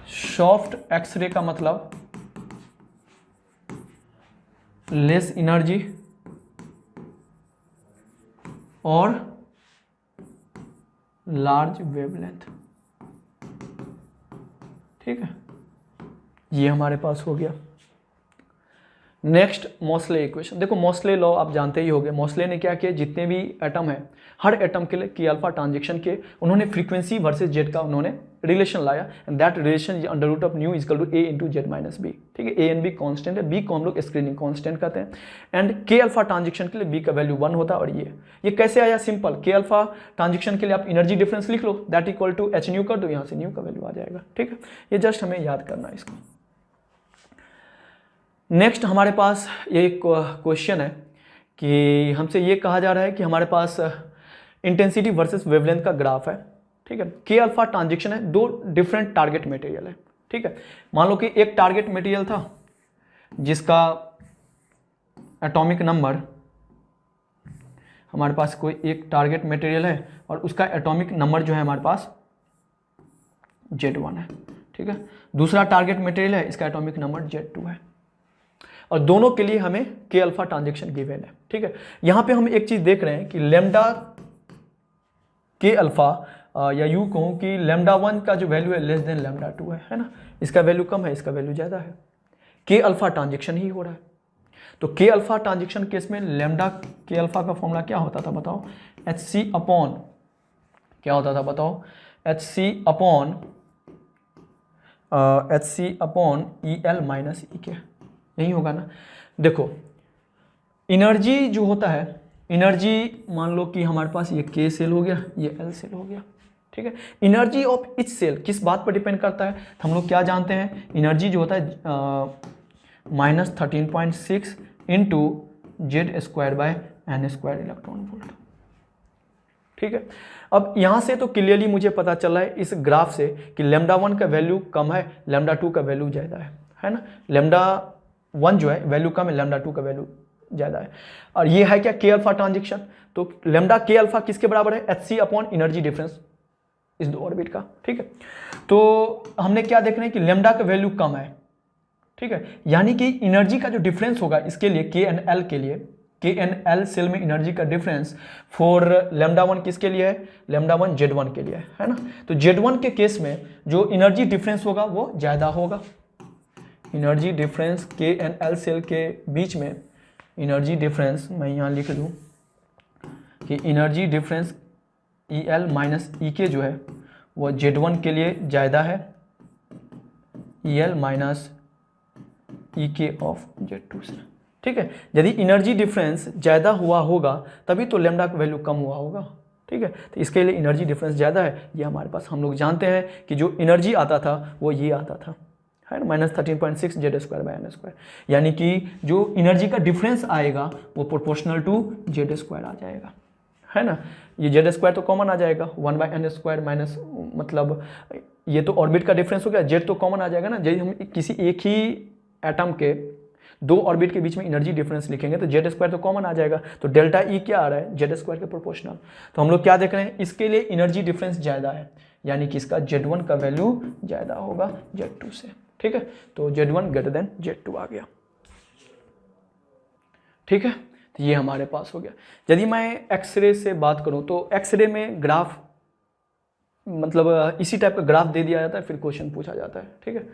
सॉफ्ट एक्सरे का मतलब लेस एनर्जी और लार्ज वेवलेंथ, ठीक है। ये हमारे पास हो गया। नेक्स्ट मोस्ले इक्वेशन, देखो मोस्ले लॉ आप जानते ही होंगे। मोस्ले ने क्या किया, जितने भी एटम है हर एटम के लिए के अल्फा ट्रांजेक्शन के उन्होंने फ्रीक्वेंसी वर्सेस जेड का उन्होंने रिलेशन लाया, and that relation is under root of nu is equal to a into Z minus B, ठीक है। a एंड b कांस्टेंट है, b को हम लोग स्क्रीनिंग कांस्टेंट कहते हैं, एंड के अल्फा ट्रांजेक्शन के लिए b का वैल्यू 1 होता है। और ये कैसे आया, सिंपल, के अल्फा ट्रांजेक्शन के लिए आप एनर्जी डिफरेंस लिख लो, that equal to h nu कर दो, यहाँ से न्यू का वैल्यू आ जाएगा, ठीक है। ये जस्ट हमें याद करना है इसको। नेक्स्ट हमारे पास ये एक क्वेश्चन है कि हमसे ये कहा जा रहा है कि हमारे पास इंटेंसिटी वर्सेस वेवलेंथ का ग्राफ है, ठीक है। के अल्फा ट्रांजेक्शन है, दो डिफरेंट टारगेट मटेरियल है, ठीक है। मान लो कि एक टारगेट मटेरियल था जिसका एटॉमिक नंबर, हमारे पास कोई एक टारगेट मटेरियल है और उसका एटॉमिक नंबर जो है हमारे पास Z1 है, ठीक है। दूसरा टारगेट मटेरियल है, इसका एटॉमिक नंबर Z2 है, और दोनों के लिए हमें के अल्फा ट्रांजेक्शन गिवन है, ठीक है। यहां पे हम एक चीज देख रहे हैं कि लैम्डा के अल्फा या यूं कहूं कि लैम्डा 1 का जो वैल्यू है लेस देन लैम्डा 2 है ना। इसका वैल्यू कम है, इसका वैल्यू ज्यादा है, के अल्फा ट्रांजेक्शन ही हो रहा है। तो के अल्फा ट्रांजेक्शन केस में लैम्डा के अल्फा का फॉर्मूला क्या होता था बताओ, hc अपॉन क्या होता था बताओ, hc upon EL minus EK, यही होगा ना। देखो एनर्जी जो होता है, एनर्जी मान लो कि हमारे पास ये K सेल हो गया, ये L सेल हो गया, ठीक है। एनर्जी ऑफ इच सेल किस बात पर डिपेंड करता है, तो हम लोग क्या जानते हैं, एनर्जी जो होता है -13.6 इंटू Z²/n² इलेक्ट्रॉन वोल्ट, ठीक है। अब यहाँ से तो क्लियरली मुझे पता चला है इस ग्राफ से कि लैम्डा 1 का वैल्यू कम है, लैम्डा 2 का वैल्यू ज़्यादा है ना। लैम्डा 1 जो है वैल्यू कम है, लैम्डा 2 का वैल्यू ज़्यादा है। और ये है क्या, के अल्फा ट्रांजेक्शन। तो लैम्डा के अल्फा किसके बराबर है, hc अपॉन एनर्जी डिफरेंस इस दो ऑर्बिट का, ठीक है। तो हमने क्या देख रहे हैं कि लैम्डा का वैल्यू कम है, ठीक है। यानी कि एनर्जी का जो डिफरेंस होगा इसके लिए के एन एल के लिए, के एन एल सेल में एनर्जी का डिफरेंस फॉर लैम्डा 1 किसके लिए है, लैम्डा 1 Z1 के लिए है ना। तो Z1 के केस में जो एनर्जी डिफरेंस होगा वो ज़्यादा होगा। एनर्जी डिफरेंस के एन एल सेल के बीच में एनर्जी डिफरेंस मैं यहाँ लिख दूँ कि energy difference EL minus EK जो है वो Z1 के लिए ज़्यादा है, EL minus EK of Z2 से, ठीक है। यदि एनर्जी डिफरेंस ज़्यादा हुआ होगा तभी तो लैम्डा का वैल्यू कम हुआ होगा, ठीक है। तो इसके लिए एनर्जी डिफरेंस ज़्यादा है, ये हमारे पास हम लोग जानते हैं कि जो एनर्जी आता था वो ये आता था, है ना, -13.6 Z²/n², यानी कि जो एनर्जी का डिफरेंस आएगा वो प्रोपोर्शनल टू Z² आ जाएगा, है ना। ये Z² तो कॉमन आ जाएगा, 1/n² माइनस, मतलब ये तो ऑर्बिट का डिफरेंस हो गया, Z तो कॉमन आ जाएगा ना। यदि हम किसी एक ही एटम के दो ऑर्बिट के बीच में एनर्जी डिफरेंस लिखेंगे तो जेड स्क्वायर तो कॉमन आ जाएगा, तो डेल्टा ई क्या आ रहा है, जेड स्क्वायर के प्रोपोर्शनल। तो हम लोग क्या देख रहे हैं, इसके लिए एनर्जी डिफरेंस ज़्यादा है, यानी कि इसका Z1 का वैल्यू ज़्यादा होगा Z2 से, ठीक है। तो Z1 ग्रेटर देन Z2 आ गया, ठीक है। तो ये हमारे पास हो गया। यदि मैं एक्सरे से बात करूं तो एक्सरे में ग्राफ मतलब इसी टाइप का ग्राफ दे दिया जाता है, फिर क्वेश्चन पूछा जाता है, ठीक है।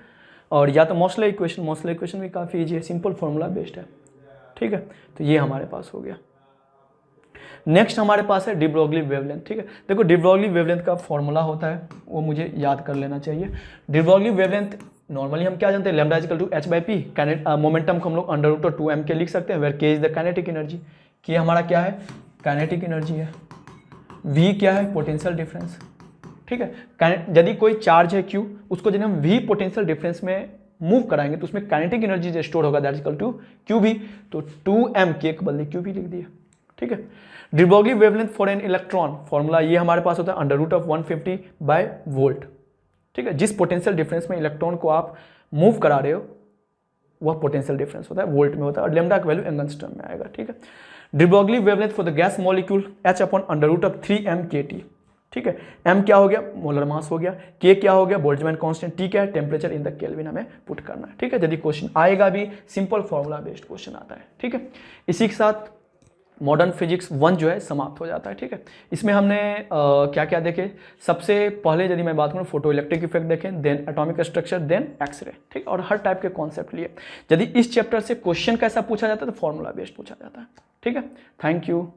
और या तो मॉसले इक्वेशन भी काफ़ी ईजी है, सिंपल फॉर्मूला बेस्ड है, ठीक है। तो ये हमारे पास हो गया। नेक्स्ट हमारे पास है डी ब्रोगली वेवलेंथ, ठीक है। देखो डी ब्रोगली वेवलेंथ का फॉर्मूला होता है, वो मुझे याद कर लेना चाहिए। डी ब्रोगली वेवलेंथ नॉर्मली हम क्या जानते हैं, lambda equal to h/p, momentum को हम लोग √2m के लिख सकते हैं, where k is the kinetic energy. k हमारा क्या है, काइनेटिक एनर्जी है, v क्या है, पोटेंशियल डिफरेंस, ठीक है। यदि कोई चार्ज है q, उसको जब हम v पोटेंशियल डिफरेंस में मूव कराएंगे तो उसमें काइनेटिक एनर्जी जो स्टोर होगा that is equal to qv, तो 2m k के बदले qv लिख दिया, ठीक है। De Broglie wavelength for an electron formula ये हमारे पास होता है √150/V, ठीक है। जिस पोटेंशियल डिफरेंस में इलेक्ट्रॉन को आप मूव करा रहे हो वह पोटेंशियल डिफरेंस होता है, वोल्ट में होता है, और लैम्डा का वैल्यू एंगस्ट्रम में आएगा, ठीक है। De Broglie wavelength for the gas molecule h/√3m kT, ठीक है। m क्या हो गया, मोलर मास हो गया, k क्या हो गया, बोल्ट्जमैन कांस्टेंट, t क्या है, टेम्परेचर इन द केल्विन हमें पुट करना है, ठीक है। यदि क्वेश्चन आएगा भी सिंपल फॉर्मूला बेस्ड क्वेश्चन आता है, ठीक है। इसी के साथ मॉडर्न फिजिक्स 1 जो है समाप्त हो जाता है, ठीक है। इसमें हमने क्या क्या देखे, सबसे पहले यदि मैं बात करूँ फोटो इलेक्ट्रिक इफेक्ट देखें, then atomic structure, then X-ray, ठीक, और हर टाइप के कॉन्सेप्ट लिए। यदि इस चैप्टर से क्वेश्चन कैसा पूछा जाता है तो फॉर्मूला बेस्ड पूछा जाता है, ठीक है। Thank you.